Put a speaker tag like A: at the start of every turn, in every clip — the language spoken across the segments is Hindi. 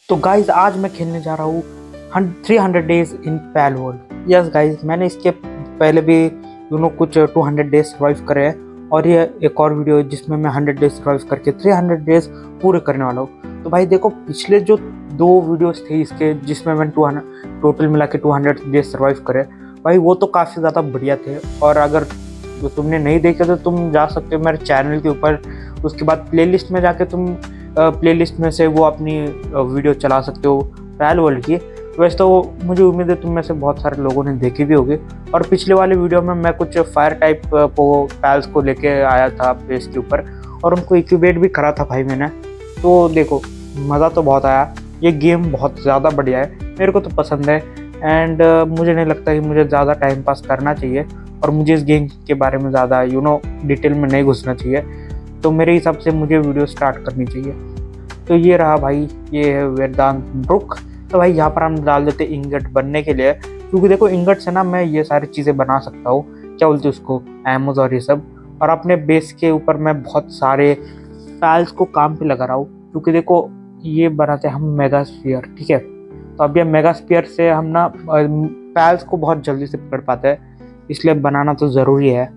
A: तो गाइज आज मैं खेलने जा रहा हूँ 300 days in Palworld. Yes guys, मैंने इसके पहले भी कुछ 200 डेज सर्वाइव करे हैं और ये एक और वीडियो है जिसमें मैं 100 डेज सर्वाइव करके 300 डेज पूरे करने वाला हूँ। तो भाई देखो, पिछले जो 2 वीडियोस थे इसके जिसमें मैंने 200 टोटल मिला के 200 डेज सर्वाइव करे भाई, वो तो काफ़ी ज़्यादा बढ़िया थे। और अगर तुमने नहीं देखे तो तुम जा सकते हो मेरे चैनल के ऊपर, उसके बाद प्लेलिस्ट में जाके तुम प्लेलिस्ट में से वो अपनी वीडियो चला सकते हो पैल वर्ल्ड की। वैसे तो मुझे उम्मीद है तुम में से बहुत सारे लोगों ने देखी भी होगी। और पिछले वाले वीडियो में मैं कुछ फायर टाइप पैल्स को लेके आया था बेस के ऊपर और उनको इंक्यूबेट भी करा था भाई मैंने। तो देखो, मज़ा तो बहुत आया। ये गेम बहुत ज़्यादा बढ़िया है, मेरे को तो पसंद है। एंड मुझे नहीं लगता कि मुझे ज़्यादा टाइम पास करना चाहिए और मुझे इस गेम के बारे में ज़्यादा डिटेल में नहीं घुसना चाहिए। तो मेरे हिसाब से मुझे वीडियो स्टार्ट करनी चाहिए। तो ये रहा भाई, ये है वेदांत ब्रुक। तो भाई यहाँ पर हम डाल देते इंगट बनने के लिए, क्योंकि देखो इंगट से ना मैं ये सारी चीज़ें बना सकता हूँ, क्या बोलते उसको, एमोज और ये सब। और अपने बेस के ऊपर मैं बहुत सारे पैल्स को काम पे लगा रहा हूँ, क्योंकि देखो ये बनाते हैं हम मेगा स्फीयर, ठीक है। तो अब ये मेगा स्फीयर से हम ना पैल्स को बहुत जल्दी से पकड़ पाते हैं, इसलिए बनाना तो ज़रूरी है।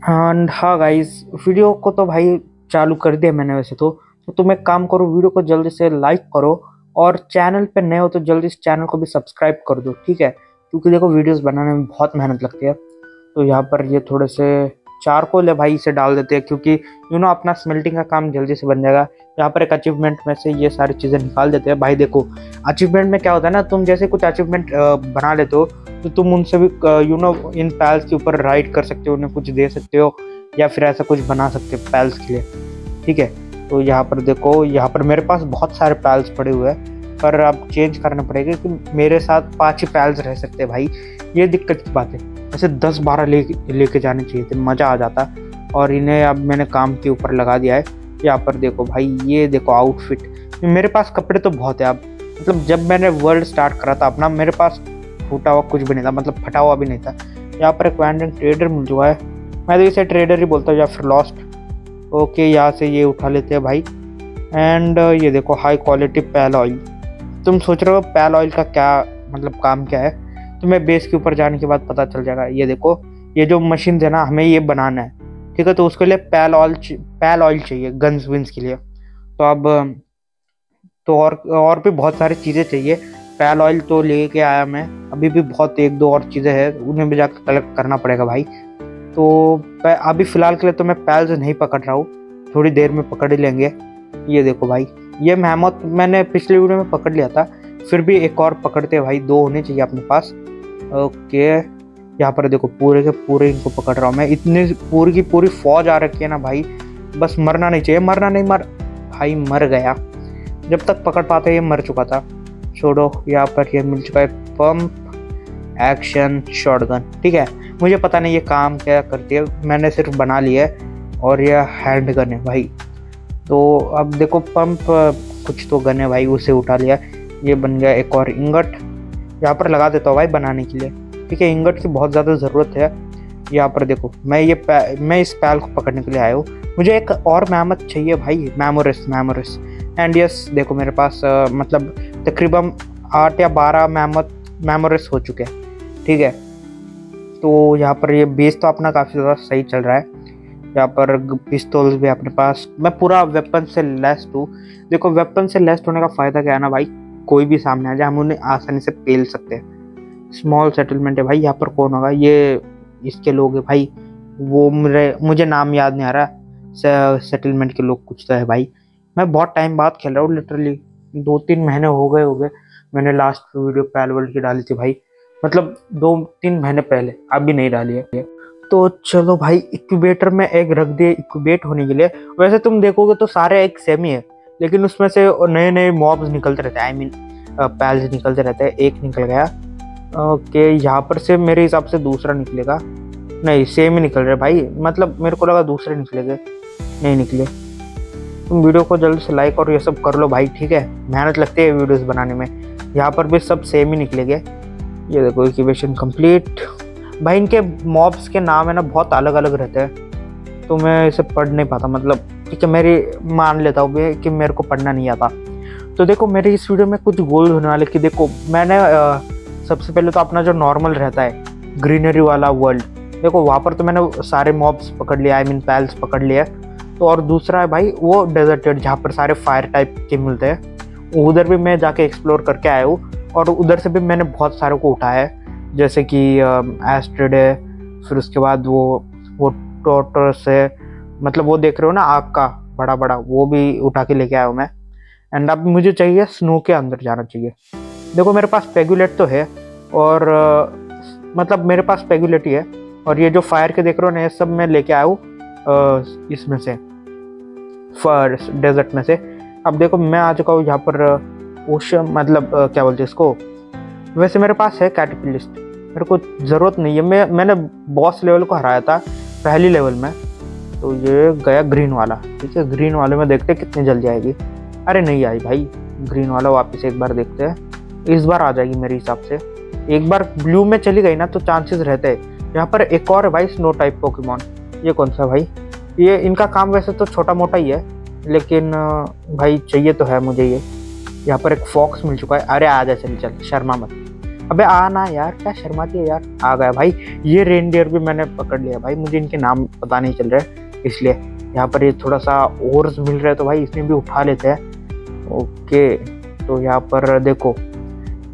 A: एंड हाँ गाइस, वीडियो को तो भाई चालू कर दिया मैंने वैसे तो तुम एक काम करो, वीडियो को जल्दी से लाइक करो और चैनल पे नए हो तो जल्दी इस चैनल को भी सब्सक्राइब कर दो, ठीक है। क्योंकि देखो वीडियोस बनाने में बहुत मेहनत लगती है। तो यहाँ पर ये थोड़े से चारकोल है भाई, इसे डाल देते हैं क्योंकि अपना स्मेल्टिंग का काम जल्दी से बन जाएगा। यहाँ पर एक अचीवमेंट में से ये सारी चीज़ें निकाल देते हैं। भाई देखो, अचीवमेंट में क्या होता है ना, तुम जैसे कुछ अचीवमेंट बना लेते हो तो तुम उनसे भी इन पैल्स के ऊपर राइड कर सकते हो, उन्हें कुछ दे सकते हो या फिर ऐसा कुछ बना सकते हो पैल्स के लिए, ठीक है। तो यहाँ पर देखो, यहाँ पर मेरे पास बहुत सारे पैल्स पड़े हुए हैं, पर अब चेंज करना पड़ेगा कि मेरे साथ 5 ही पैल्स रह सकते हैं भाई। ये दिक्कत की बात है, ऐसे 10-12 लेके जाने चाहिए थे, मज़ा आ जाता। और इन्हें अब मैंने काम के ऊपर लगा दिया है। यहाँ पर देखो भाई, ये देखो आउटफिट, मेरे पास कपड़े तो बहुत है अब। मतलब जब मैंने वर्ल्ड स्टार्ट करा था अपना, मेरे पास फूटा हुआ कुछ भी नहीं था, मतलब फटा हुआ भी नहीं था। यहाँ पर एक वैंडरिंग ट्रेडर मिल चुका है, मैं तो इसे ट्रेडर ही बोलता हूँ या फिर लॉस्ट। ओके, यहाँ से ये उठा लेते हैं भाई। एंड ये देखो, हाई क्वालिटी पैल ऑयल। तुम सोच रहे हो पैल ऑयल का क्या मतलब काम क्या है, तुम्हें बेस के ऊपर जाने के बाद पता चल जाएगा। ये देखो, ये जो मशीन है ना, हमें ये बनाना है, ठीक है। तो उसके लिए पैल ऑयल चाहिए गन्स विंस के लिए। तो अब तो और भी बहुत सारी चीज़ें चाहिए। पैल ऑयल तो लेके आया मैं, अभी भी बहुत 1-2 और चीज़ें हैं, उन्हें भी जाकर कलेक्ट करना पड़ेगा भाई। तो अभी फ़िलहाल के लिए तो मैं पैल से नहीं पकड़ रहा हूँ, थोड़ी देर में पकड़ ही लेंगे। ये देखो भाई, ये मेहमत मैंने पिछले वीडियो में पकड़ लिया था, फिर भी एक और पकड़ते हैं भाई, 2 होने चाहिए अपने पास। ओके, यहाँ पर देखो पूरे के पूरे इनको पकड़ रहा हूँ मैं। इतनी पूरी की पूरी फौज आ रखी है ना भाई, बस मरना नहीं चाहिए। मरना नहीं, भाई मर गया। जब तक पकड़ पाते ये मर चुका था। छोड़ो, यहाँ पर ये मिल चुका है पंप एक्शन शॉटगन, ठीक है। मुझे पता नहीं ये काम क्या करती है, मैंने सिर्फ बना लिया है। और यह हैंड गन है भाई। तो अब देखो, पंप कुछ तो गन है भाई, उसे उठा लिया। ये बन गया एक और इंगट, यहाँ पर लगा देता हूँ भाई बनाने के लिए, ठीक है। इंगट की बहुत ज़्यादा ज़रूरत है। यहाँ पर देखो, मैं इस पैल को पकड़ने के लिए आया हूँ। मुझे एक और मेहमत चाहिए भाई, मेमोरिस। एंड यस, देखो मेरे पास मतलब तकरीबन 8 या 12 मेमोरिस हो चुके हैं, ठीक है। तो यहाँ पर ये बेस तो अपना काफ़ी ज़्यादा सही चल रहा है। यहाँ पर पिस्तौल भी अपने पास, मैं पूरा वेपन से लेस्ड हूँ। देखो, वेपन से लेस्ड होने का फ़ायदा क्या है ना भाई, कोई भी सामने आ जाए हम उन्हें आसानी से पेल सकते हैं। स्मॉल सेटलमेंट है भाई। यहाँ पर कौन होगा, ये इसके लोग हैं भाई, वो मुझे नाम याद नहीं आ रहा। सेटलमेंट के लोग कुछ तो है भाई। मैं बहुत टाइम बाद खेल रहा हूँ, लिटरली 2-3 महीने हो गए। मैंने लास्ट वीडियो पैल वर्ल्ड की डाली थी भाई, मतलब 2-3 महीने पहले, अभी नहीं डाली है। तो चलो भाई, इक्यूबेटर में एग रख दिए इक्यूबेट होने के लिए। वैसे तुम देखोगे तो सारे एग सेम ही है, लेकिन उसमें से नए मॉब्स निकलते रहते हैं, आई मीन पैल्स निकलते रहते हैं। एक निकल गया। ओके, यहाँ पर से मेरे हिसाब से दूसरा निकलेगा। नहीं, सेम ही निकल रहा है भाई, मतलब मेरे को लगा दूसरे निकलेंगे, नहीं निकले। तुम वीडियो को जल्दी से लाइक और ये सब कर लो भाई, ठीक है। मेहनत लगती है वीडियोस बनाने में। यहाँ पर भी सब सेम ही निकलेंगे। ये देखो, इंक्यूबेशन कंप्लीट। भाई इनके मॉब्स के नाम है ना बहुत अलग अलग रहते हैं, तो मैं इसे पढ़ नहीं पाता, मतलब ठीक है, मेरी मान लेता हूँ कि मेरे को पढ़ना नहीं आता। तो देखो मेरे इस वीडियो में कुछ गोल होने वाले कि देखो मैंने सबसे पहले तो अपना जो नॉर्मल रहता है ग्रीनरी वाला वर्ल्ड, देखो वहाँ पर तो मैंने सारे मॉब्स पकड़ लिया, आई मीन पैल्स पकड़ लिया। तो और दूसरा है भाई वो डेजर्टेड जहाँ पर सारे फायर टाइप के मिलते हैं, उधर भी मैं जाके एक्सप्लोर करके आया हूँ। और उधर से भी मैंने बहुत सारों को उठाया है, जैसे कि एस्ट्रेड है, फिर उसके बाद वो टोटर्स है, मतलब वो देख रहे हो ना आग का बड़ा बड़ा, वो भी उठा के लेके आया हूँ मैं। एंड अब मुझे चाहिए स्नो के अंदर जाना चाहिए। देखो मेरे पास पेगुलेट तो है, और मतलब मेरे पास पेगुलेट ही है, और ये जो फायर के देख रहे हो ना ये सब मैं लेके आया हूँ इसमें से, फर्स्ट डेजर्ट में से। अब देखो मैं आ चुका हूँ यहाँ पर ओशन, मतलब क्या बोलते हैं इसको, वैसे मेरे पास है कैटरपिलिस्ट, मेरे को ज़रूरत नहीं है। मैंने बॉस लेवल को हराया था पहली लेवल में, तो ये गया ग्रीन वाला। ठीक है, ग्रीन वाले में देखते कितनी जल्दी आएगी। अरे नहीं आई भाई, ग्रीन वाला वापस एक बार देखते हैं, इस बार आ जाएगी मेरे हिसाब से। एक बार ब्लू में चली गई ना तो चांसेस रहते हैं। यहाँ पर एक और है भाई स्नो टाइप पोकेमॉन, ये कौन सा भाई, ये इनका काम वैसे तो छोटा मोटा ही है, लेकिन भाई चाहिए तो है मुझे ये। यहाँ पर एक फॉक्स मिल चुका है। अरे आ जा, चल चल शर्मा मत, अबे आना यार, क्या शर्माती है यार। आ गया भाई, ये रेनडियर भी मैंने पकड़ लिया भाई, मुझे इनके नाम पता नहीं चल रहे इसलिए। यहाँ पर ये थोड़ा सा ओर्स मिल रहा है तो भाई इसमें भी उठा लेते हैं। ओके, तो यहाँ पर देखो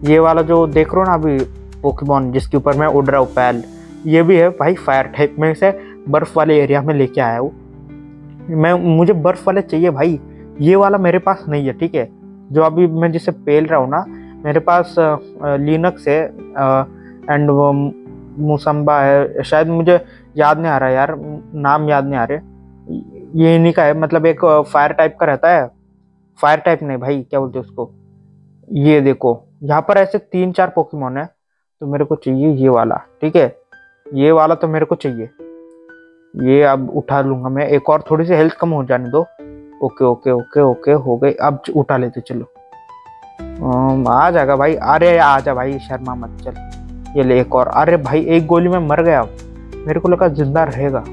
A: ये वाला जो देख रहे हो ना अभी पोकेमॉन जिसके ऊपर मैं उड़ रहा हूँ पैल, ये भी है भाई फायर टाइप में, से बर्फ वाले एरिया में लेके आया हूँ मैं। मुझे बर्फ वाले चाहिए भाई, ये वाला मेरे पास नहीं है। ठीक है, जो अभी मैं जिसे पेल रहा हूँ ना, मेरे पास लिनक्स है एंड मुसम्बा है, शायद मुझे याद नहीं आ रहा यार, नाम याद नहीं आ रहे। ये इन्हीं का है, मतलब एक फायर टाइप का रहता है, फायर टाइप नहीं भाई, क्या बोलते हैं उसको। ये देखो यहाँ पर ऐसे 3-4 पोकेमॉन है, तो मेरे को चाहिए ये वाला। ठीक है, ये वाला तो मेरे को चाहिए, ये अब उठा लूंगा मैं। एक और थोड़ी सी हेल्थ कम हो जाने दो। ओके ओके ओके ओके, हो गई, अब उठा लेते चलो। आ जाएगा भाई, अरे आ जा भाई, शर्मा मत, चल ये ले एक और। अरे भाई एक गोली में मर गया, मेरे को लगा जिंदा रहेगा।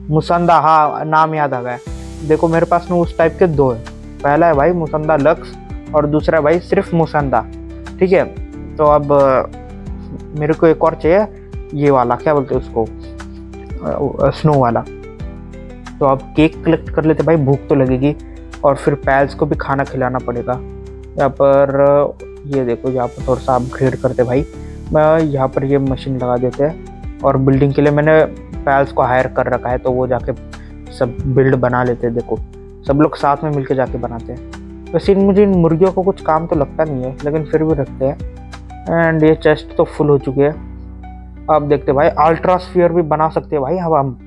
A: मुसंदा, हाँ नाम याद आ गया। देखो मेरे पास में उस टाइप के 2 है, पहला है भाई मुसंदा लक्स, और दूसरा है भाई सिर्फ मुसंदा। ठीक है, तो अब मेरे को एक और चाहिए, ये वाला क्या बोलते हैं उसको, स्नो वाला। तो अब केक कलेक्ट कर लेते भाई, भूख तो लगेगी, और फिर पैल्स को भी खाना खिलाना पड़ेगा। यहाँ पर ये देखो, यहाँ पर थोड़ा सा अपग्रेड करते भाई, यहाँ पर ये मशीन लगा देते हैं, और बिल्डिंग के लिए मैंने पैल्स को हायर कर रखा है, तो वो जाके सब बिल्ड बना लेते हैं। देखो सब लोग साथ में मिलके जाके बनाते हैं। वैसे मुझे इन मुर्गियों को कुछ काम तो लगता नहीं है, लेकिन फिर भी रखते हैं। एंड ये चेस्ट तो फुल हो चुकी है। अब देखते भाई, अल्ट्रास्फीयर भी बना सकते हैं भाई। अब हम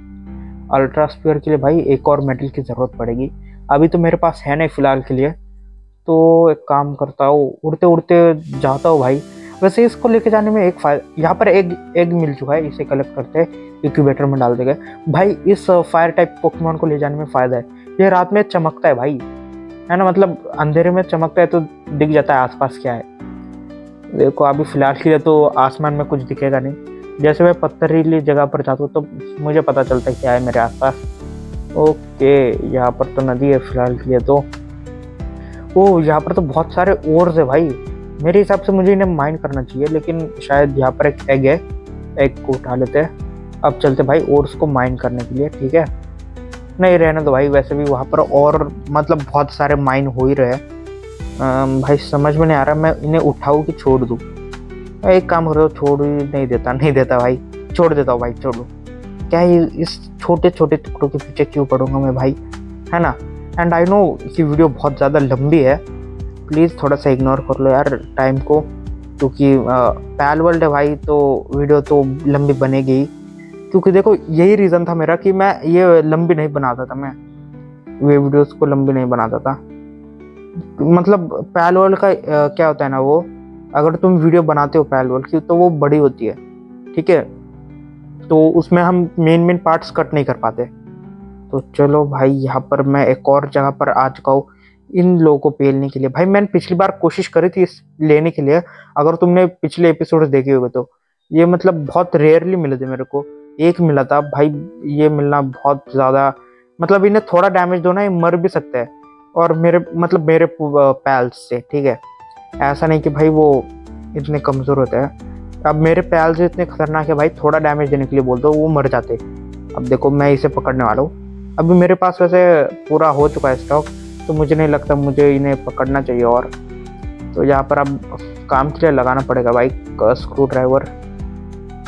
A: अल्ट्रास्फीयर के लिए भाई एक और मेटल की ज़रूरत पड़ेगी, अभी तो मेरे पास है नहीं फ़िलहाल के लिए। तो एक काम करता हूँ, उड़ते उड़ते जाता हूँ भाई। वैसे इसको लेके जाने में एक फ़ायदा, यहाँ पर एग मिल चुका है, इसे कलेक्ट करते हैं, इंक्यूबेटर में डाल देंगे भाई। इस फायर टाइप पोकेमॉन को ले जाने में फ़ायदा है, ये रात में चमकता है भाई, है ना, मतलब अंधेरे में चमकता है तो दिख जाता है आसपास क्या है। देखो अभी फ़िलहाल के लिए तो आसमान में कुछ दिखेगा नहीं, जैसे मैं पत्थरीली जगह पर जाता हूँ तो मुझे पता चलता है क्या है मेरे आसपास। ओके, यहाँ पर तो नदी है फ़िलहाल के लिए तो। ओह, यहाँ पर तो बहुत सारे ओर्स है भाई, मेरे हिसाब से मुझे इन्हें माइन करना चाहिए, लेकिन शायद यहाँ पर एक एग है, एग को उठा लेते हैं। अब चलते भाई ओर्स को माइन करने के लिए। ठीक है, नहीं रहने दो भाई, वैसे भी वहाँ पर और मतलब बहुत सारे माइन हो ही रहे हैं। भाई समझ में नहीं आ रहा मैं इन्हें उठाऊँ कि छोड़ दूँ। एक काम करो, छोड़ ही नहीं देता भाई, छोड़ देता हूँ भाई, छोड़ दो। क्या ही इस छोटे छोटे टुकड़ों के पीछे क्यों पड़ूंगा मैं भाई, है ना। एंड आई नो कि वीडियो बहुत ज़्यादा लंबी है, प्लीज़ थोड़ा सा इग्नोर कर लो यार टाइम को, क्योंकि पैल वर्ल्ड है भाई, तो वीडियो तो लंबी बनेगी ही। क्योंकि देखो यही रीज़न था मेरा कि मैं ये लंबी नहीं बनाता था, मैं ये वीडियोस को लंबी नहीं बनाता था। मतलब पैल वर्ल्ड का क्या होता है ना, वो अगर तुम वीडियो बनाते हो पैल वर्ल्ड की तो वो बड़ी होती है। ठीक है, तो उसमें हम मेन पार्ट्स कट नहीं कर पाते। तो चलो भाई, यहाँ पर मैं एक और जगह पर आ चुका हूँ इन लोगों को पेलने के लिए। भाई मैंने पिछली बार कोशिश करी थी इस लेने के लिए, अगर तुमने पिछले एपिसोड देखे होंगे तो। ये मतलब बहुत रेयरली मिले थे मेरे को, एक मिला था भाई। ये मिलना बहुत ज़्यादा, मतलब इन्हें थोड़ा डैमेज दो ना, ये मर भी सकता है। और मेरे पैल्स से, ठीक है। ऐसा नहीं कि भाई वो इतने कमज़ोर होते हैं। अब मेरे पैल्स इतने खतरनाक है भाई, थोड़ा डैमेज देने के लिए बोल दो वो मर जाते। अब देखो मैं इसे पकड़ने वाला हूँ। अभी मेरे पास वैसे पूरा हो चुका है स्टॉक, तो मुझे नहीं लगता मुझे इन्हें पकड़ना चाहिए। और तो यहाँ पर अब काम के लिए लगाना पड़ेगा भाई स्क्रू ड्राइवर।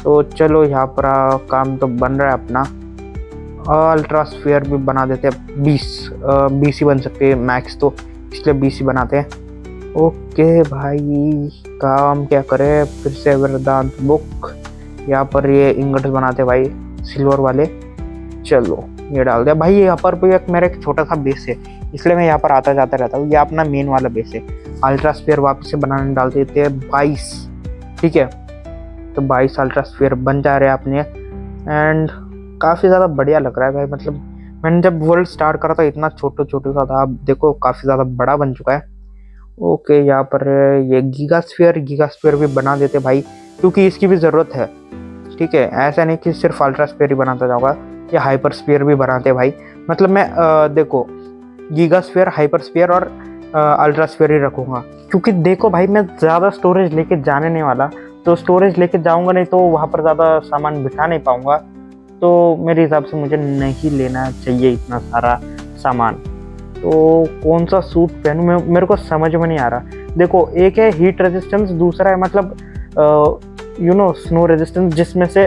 A: तो चलो यहाँ पर काम तो बन रहा है अपना। अल्ट्रा स्फीयर भी बना देते हैं, 20 ही बन सकते हैं मैक्स, तो इसलिए 20 ही बनाते हैं। ओके भाई, काम क्या करें फिर से, वेदांत बुक। यहाँ पर ये इंगट्स बनाते हैं भाई सिल्वर वाले। चलो ये डाल दिया भाई। यहाँ पर भी मेरा एक छोटा सा बेस है, इसलिए मैं यहाँ पर आता जाता रहता हूँ। ये अपना मेन वाला बेस है। अल्ट्रा स्फीयर वापस से बनाने डाल देते हैं 22, ठीक है। तो 22 अल्ट्रा स्फीयर बन जा रहे हैं अपने। एंड काफ़ी ज़्यादा बढ़िया लग रहा है भाई। मतलब मैंने जब वर्ल्ड स्टार्ट करा था इतना छोटा सा था, अब देखो काफ़ी ज़्यादा बड़ा बन चुका है। ओके, यहाँ पर ये गीगा स्फीयर भी बना देते भाई, क्योंकि इसकी भी ज़रूरत है, ठीक है। ऐसा नहीं कि सिर्फ अल्ट्रा स्फीयर ही बनाता जाऊँगा, ये हाइपर स्फीयर भी बनाते भाई। मतलब मैं देखो गीगा स्फीयर, हाइपर स्फीयर और अल्ट्रा स्फीयर ही रखूँगा, क्योंकि देखो भाई मैं ज़्यादा स्टोरेज लेके जाने नहीं वाला। तो स्टोरेज लेके जाऊँगा नहीं तो वहाँ पर ज़्यादा सामान बिठा नहीं पाऊँगा। तो मेरे हिसाब से मुझे नहीं लेना चाहिए इतना सारा सामान। तो कौन सा सूट पहनूं मेरे को समझ में नहीं आ रहा। देखो एक है हीट रेजिस्टेंस, दूसरा है मतलब स्नो रेजिस्टेंस, जिसमें से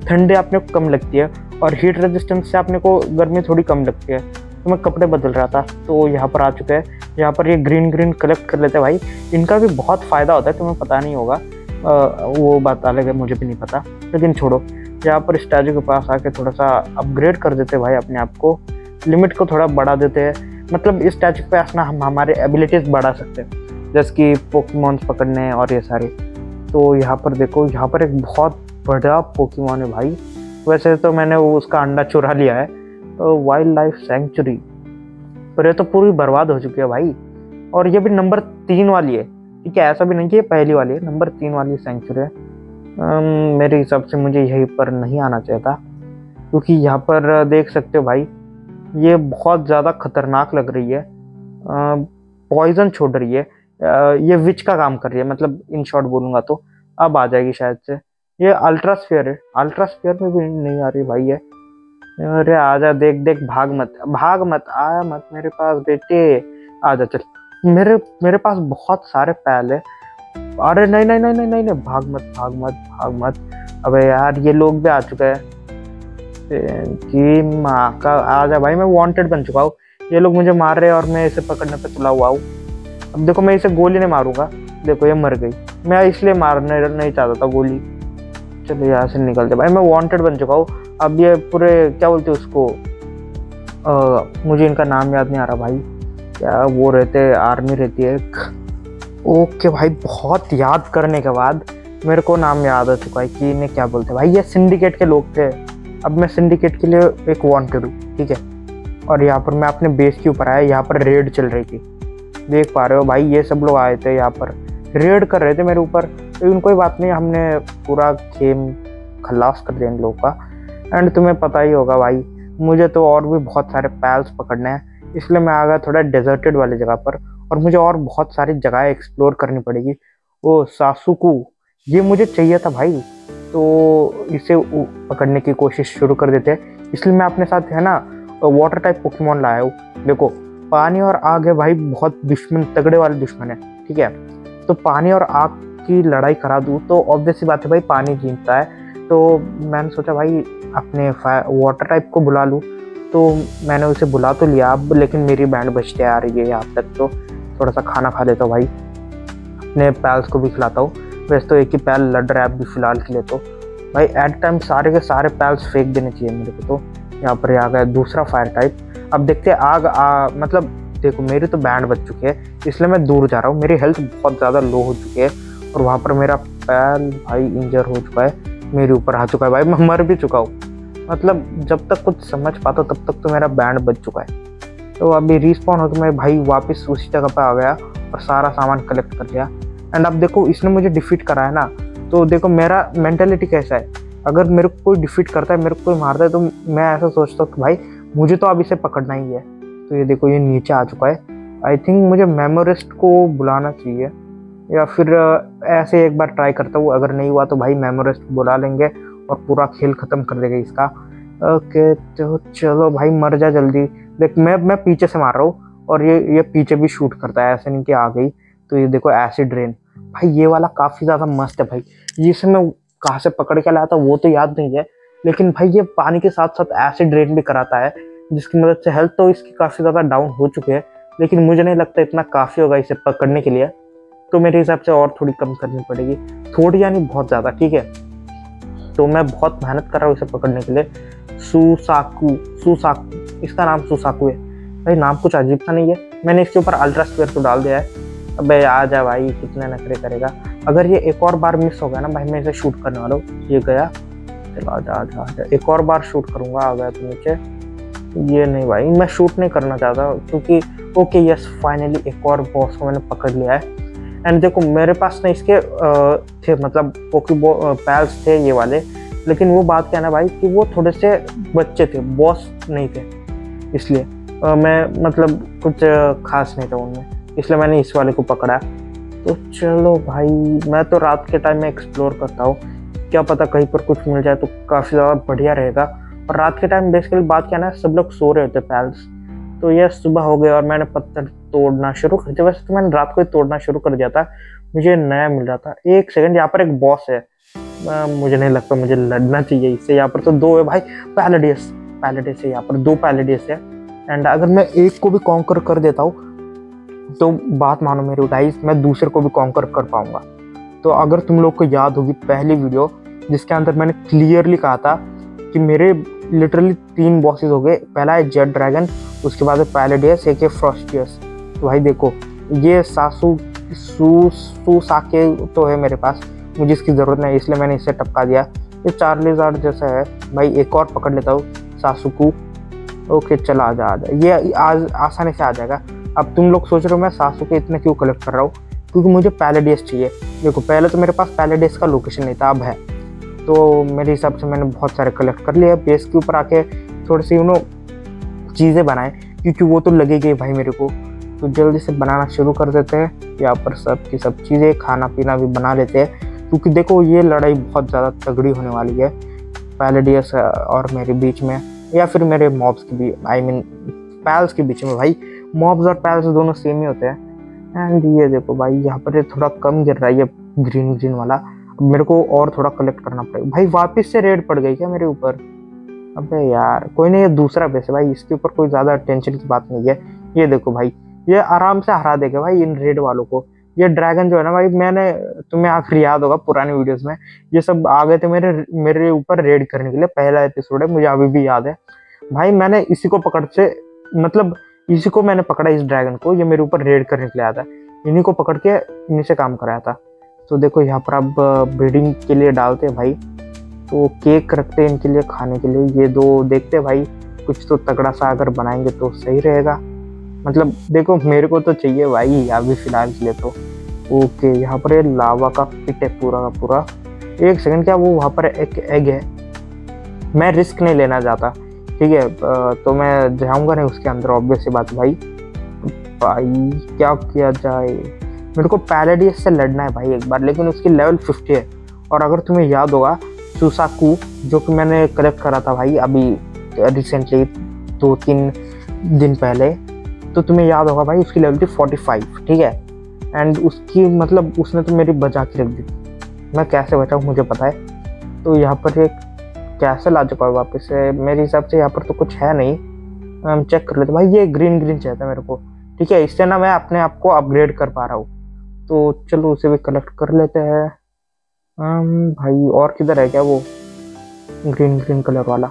A: ठंडे अपने को कम लगती है और हीट रेजिस्टेंस से अपने को गर्मी थोड़ी कम लगती है। तो मैं कपड़े बदल रहा था तो यहाँ पर आ चुके हैं। यहाँ पर ये ग्रीन कलेक्ट कर लेते हैं भाई, इनका भी बहुत फ़ायदा होता है, तुम्हें पता नहीं होगा। वो बात अलग है, मुझे भी नहीं पता, लेकिन छोड़ो। यहाँ पर स्टैचू के पास आके थोड़ा सा अपग्रेड कर देते भाई अपने आप को, लिमिट को थोड़ा बढ़ा देते हैं। मतलब इस स्टैचू के पास ना हम हमारे एबिलिटीज़ बढ़ा सकते हैं, जैसे कि पोकेमॉन्स पकड़ने और ये सारे। तो यहाँ पर देखो, यहाँ पर एक बहुत बड़ा पोकेमॉन है भाई। वैसे तो मैंने वो उसका अंडा चुरा लिया है, वाइल्ड लाइफ सेंचुरी, पर ये तो पूरी बर्बाद हो चुकी है भाई। और ये भी नंबर 3 वाली है, ठीक है। ऐसा भी नहीं कि ये पहली वाली है, नंबर 3 वाली सेंचुरी है। मेरे हिसाब से मुझे यहीं पर नहीं आना चाहिए था, क्योंकि यहाँ पर देख सकते हो भाई ये बहुत ज़्यादा खतरनाक लग रही है। पॉइजन छोड़ रही है, ये विच का काम कर रही है, मतलब इन शॉर्ट बोलूँगा तो। अब आ जाएगी शायद से। ये अल्ट्रा स्फीयर है, अल्ट्रा स्फीयर में भी नहीं आ रही भाई है। अरे आजा, देख भाग मत, आया मत मेरे पास बेटे, आजा चल। मेरे पास बहुत सारे पैल है। अरे नहीं, भाग मत। अबे यार ये लोग भी आ चुके हैं कि माँ का। आजा भाई, मैं वांटेड बन चुका हूँ। ये लोग मुझे मार रहे हैं और मैं इसे पकड़ने पे तुला हुआ हूँ। अब देखो मैं इसे गोली नहीं मारूंगा, देखो ये मर गई। मैं इसलिए मारने नहीं चाहता था गोली। चलो यहाँ से निकलते भाई, मैं वांटेड बन चुका हूँ। अब ये पूरे क्या बोलते हैं उसको, मुझे इनका नाम याद नहीं आ रहा भाई। क्या वो रहते, आर्मी रहती है। ओके भाई, बहुत याद करने के बाद मेरे को नाम याद आ चुका है कि इन्हें क्या बोलते हैं भाई। ये सिंडिकेट के लोग थे। अब मैं सिंडिकेट के लिए एक वांटेड हूँ, ठीक है। और यहाँ पर मैं अपने बेस के ऊपर आया, यहाँ पर रेड चल रही थी, देख पा रहे हो भाई। ये सब लोग आए थे यहाँ पर, रेड कर रहे थे मेरे ऊपर। लेकिन कोई बात नहीं, हमने पूरा गेम खलास कर दिया इन लोगों का। एंड तुम्हें पता ही होगा भाई, मुझे तो और भी बहुत सारे पैल्स पकड़ने हैं, इसलिए मैं आ गया थोड़ा डेजर्टेड वाली जगह पर। और मुझे और बहुत सारी जगह एक्सप्लोर करनी पड़ेगी। ओ सासुकू, ये मुझे चाहिए था भाई, तो इसे पकड़ने की कोशिश शुरू कर देते हैं। इसलिए मैं अपने साथ है ना वाटर टाइप पोकेमॉन लाया हूँ। देखो पानी और आग है भाई, बहुत तगड़े वाले दुश्मन है, ठीक है। तो पानी और आग की लड़ाई करा दूँ तो ऑब्वियस सी बात है भाई, पानी जीतता है। तो मैंने सोचा भाई अपने वाटर टाइप को बुला लूँ। तो मैंने उसे बुला तो लिया अब, लेकिन मेरी बैंड बजते आ रही है यहाँ तक। तो थोड़ा सा खाना खा लेता हूँ भाई, अपने पैल्स को भी खिलाता हूँ। वैसे तो एक ही पैल लड़ रहा है अभी फिलहाल के लिए। तो भाई एट टाइम सारे के सारे पैल्स फेंक देने चाहिए मेरे को। तो यहाँ पर आ गया दूसरा फायर टाइप। अब देखते हैं आग मतलब देखो मेरी तो बैंड बच चुकी है, इसलिए मैं दूर जा रहा हूँ। मेरी हेल्थ बहुत ज़्यादा लो हो चुकी है और वहाँ पर मेरा पैल भाई इंजर हो चुका है, मेरे ऊपर आ चुका है भाई। मैं मर भी चुका हूँ, मतलब जब तक कुछ समझ पाता तब तक तो मेरा बैंड बच चुका है। तो अभी रिस्पॉन हो तो मैं भाई वापस उसी जगह पर आ गया और सारा सामान कलेक्ट कर लिया। एंड अब देखो इसने मुझे डिफीट करा है ना, तो देखो मेरा मेंटेलिटी कैसा है। अगर मेरे को कोई डिफीट करता है, मेरे को कोई मारता है, तो मैं ऐसा सोचता हूँ कि भाई मुझे तो अब इसे पकड़ना ही है। तो ये देखो ये नीचे आ चुका है आई थिंक मुझे मेमोरिस्ट को बुलाना चाहिए, या फिर ऐसे एक बार ट्राई करता हूँ। अगर नहीं हुआ तो भाई मेमोरिस्ट बुला लेंगे और पूरा खेल ख़त्म कर देगा इसका। ओके तो चलो भाई मर जा जल्दी। देख मैं पीछे से मार रहा हूँ और ये पीछे भी शूट करता है, ऐसे नहीं कि आ गई। तो ये देखो एसिड रेन, भाई ये वाला काफ़ी ज़्यादा मस्त है भाई। ये से मैं कहाँ से पकड़ के लाया था वो तो याद नहीं है, लेकिन भाई ये पानी के साथ साथ एसिड रेन भी कराता है, जिसकी मदद से हेल्थ तो इसकी काफ़ी ज़्यादा डाउन हो चुकी है, लेकिन मुझे नहीं लगता इतना काफ़ी होगा इसे पकड़ने के लिए। तो मेरे हिसाब से और थोड़ी कम करनी पड़ेगी, थोड़ी यानी बहुत ज़्यादा, ठीक है। तो मैं बहुत मेहनत कर रहा हूँ इसे पकड़ने के लिए। सुसाकू, इसका नाम सुसाकू है भाई, नाम कुछ अजीब सा नहीं है। मैंने इसके ऊपर अल्ट्रा स्क्वायर तो डाल दिया है। अबे आ जा भाई, कितने नखरे करेगा। अगर ये एक और बार मिस हो गया ना भाई, मैं इसे शूट करने वाला हूँ। ये गया, चलो आजा। एक और बार शूट करूँगा। आ गया तो नीचे। ये नहीं भाई, मैं शूट नहीं करना चाहता क्योंकि ओके यस फाइनली एक और बॉस को मैंने पकड़ लिया है। एंड देखो मेरे पास ना इसके थे मतलब पैल्स थे ये वाले, लेकिन वो बात क्या ना भाई कि वो थोड़े से बच्चे थे, बॉस नहीं थे, इसलिए मैं मतलब कुछ खास नहीं था उनमें, इसलिए मैंने इस वाले को पकड़ा। तो चलो भाई मैं तो रात के टाइम में एक्सप्लोर करता हूँ, क्या पता कहीं पर कुछ मिल जाए तो काफ़ी ज़्यादा बढ़िया रहेगा। और रात के टाइम बेसिकली बात क्या ना, सब लोग सो रहे होते पैल्स। तो ये सुबह हो गया और मैंने पत्थर तोड़ना शुरू कर दिया। वैसे तो मैंने रात को ही तोड़ना शुरू कर दिया था, मुझे नया मिल रहा था। एक सेकंड, यहाँ पर एक बॉस है, मुझे नहीं लगता मुझे लड़ना चाहिए इससे। यहाँ पर तो दो है भाई, पैलेडियस है, यहाँ पर 2 पैलेडियस है। एंड अगर मैं एक को भी कॉन्कर कर देता हूँ तो बात मानो मेरे गाइस, मैं दूसरे को भी कॉन्कर कर पाऊंगा। तो अगर तुम लोग को याद होगी पहली वीडियो जिसके अंदर मैंने क्लियरली कहा था कि मेरे लिटरली 3 बॉसेस हो गए। पहला है जेड ड्रैगन, उसके बाद है पैलेडियस, एक है फ्रॉस्टियस। तो भाई देखो ये सुसाके तो है मेरे पास, मुझे इसकी ज़रूरत नहीं, इसलिए मैंने इसे टपका दिया। ये चार्लीज़ार्ड जैसा है भाई, एक और पकड़ लेता हूँ, सासुकू। ओके चला आ जा, ये आज आसानी से आ जाएगा। अब तुम लोग सोच रहे हो मैं सासुके इतना क्यों कलेक्ट कर रहा हूँ, क्योंकि मुझे पैलेडियस चाहिए। देखो पहले तो मेरे पास पैलेडियस का लोकेशन नहीं था, अब है। तो मेरे हिसाब से मैंने बहुत सारे कलेक्ट कर लिए। बेस के ऊपर आके थोड़ी सी चीज़ें बनाए, क्योंकि वो तो लगेगी भाई मेरे को। तो जल्दी से बनाना शुरू कर देते हैं। यहाँ पर सब की सब चीज़ें, खाना पीना भी बना लेते हैं, क्योंकि देखो ये लड़ाई बहुत ज़्यादा तगड़ी होने वाली है पैलेडियस और मेरे बीच में, या फिर मेरे मॉब्स की भी, आई मीन पैल्स के बीच में। भाई मॉब्स और पैल्स दोनों सेम ही होते हैं। एंड ये देखो भाई यहाँ पर थोड़ा कम गिर रहा है ये ग्रीन वाला, मेरे को और थोड़ा कलेक्ट करना पड़ेगा। भाई वापस से रेड पड़ गई क्या मेरे ऊपर? अबे यार कोई नहीं, ये दूसरा बेस है भाई, इसके ऊपर कोई ज़्यादा टेंशन की बात नहीं है। ये देखो भाई, ये आराम से हरा देगा भाई इन रेड वालों को। ये ड्रैगन जो है ना भाई, मैंने तुम्हें आखिर याद होगा पुरानी वीडियोस में, ये सब आ गए थे मेरे ऊपर रेड करने के लिए। पहला एपिसोड है, मुझे अभी भी याद है भाई। मैंने इसी को इसी को मैंने पकड़ा, इस ड्रैगन को, ये मेरे ऊपर रेड करने के लिए आया था। इन्हीं को पकड़ के इन्हीं से काम कराया था। तो देखो यहाँ पर अब ब्रीडिंग के लिए डालते हैं भाई, तो केक रखते हैं इनके लिए खाने के लिए। ये 2 देखते हैं भाई, कुछ तो तगड़ा सा अगर बनाएंगे तो सही रहेगा। मतलब देखो मेरे को तो चाहिए भाई अभी फिलहाल के लिए तो। ओके यहाँ पर ये लावा का पिट है पूरा का पूरा। एक सेकंड, क्या वो वहाँ पर एक एग है? मैं रिस्क नहीं लेना चाहता, ठीक है। तो मैं जाऊँगा नहीं उसके अंदर, ऑब्वियस सी बात भाई क्या किया जाए। मेरे को पैलेडियस से लड़ना है भाई एक बार, लेकिन उसकी लेवल 50 है। और अगर तुम्हें याद होगा सुसाकू जो कि मैंने कलेक्ट करा था भाई अभी रिसेंटली 2-3 दिन पहले, तो तुम्हें याद होगा भाई उसकी लेवल थी 45, ठीक है। एंड उसकी मतलब उसने तो मेरी बचा के रख दी। मैं कैसे बचाऊँ मुझे पता है। तो यहाँ पर एक कैसल आ चुका है वापस से मेरे हिसाब से। यहाँ पर तो कुछ है नहीं, हम चेक कर लेते भाई। ये ग्रीन चाहिए था मेरे को, ठीक है, इससे ना मैं अपने आप को अपग्रेड कर पा रहा हूँ। तो चलो उसे भी कलेक्ट कर लेते हैं। भाई और किधर है क्या वो ग्रीन कलर वाला?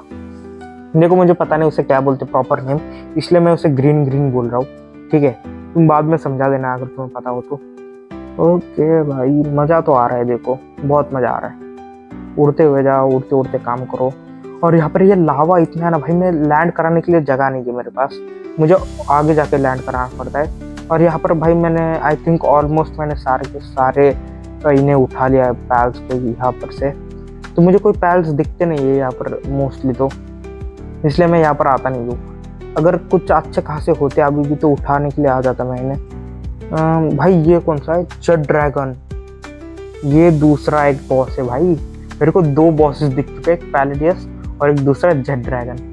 A: देखो मुझे पता नहीं उसे क्या बोलते प्रॉपर नेम, इसलिए मैं उसे ग्रीन बोल रहा हूँ, ठीक है। तुम बाद में समझा देना अगर तुम्हें पता हो तो। ओके भाई मज़ा तो आ रहा है, देखो बहुत मज़ा आ रहा है। उड़ते हुए जाओ, उड़ते उड़ते काम करो। और यहाँ पर ये लावा इतना है ना भाई, मैं लैंड कराने के लिए जगह नहीं है मेरे पास, मुझे आगे जाके लैंड कराना पड़ता है। और यहाँ पर भाई मैंने आई थिंक ऑलमोस्ट मैंने सारे के सारे इन्हें उठा लिया है पैल्स पे यहाँ पर से। तो मुझे कोई पैल्स दिखते नहीं है यहाँ पर मोस्टली, तो इसलिए मैं यहाँ पर आता नहीं हूँ। अगर कुछ अच्छे खासे होते अभी भी तो उठाने के लिए आ जाता मैं इन्हें। भाई ये कौन सा है? Z dragon. ये दूसरा एक बॉस है भाई। मेरे को 2 बॉसेस दिख चुके हैं, एक पैलेडियस और एक दूसरा जेड ड्रैगन।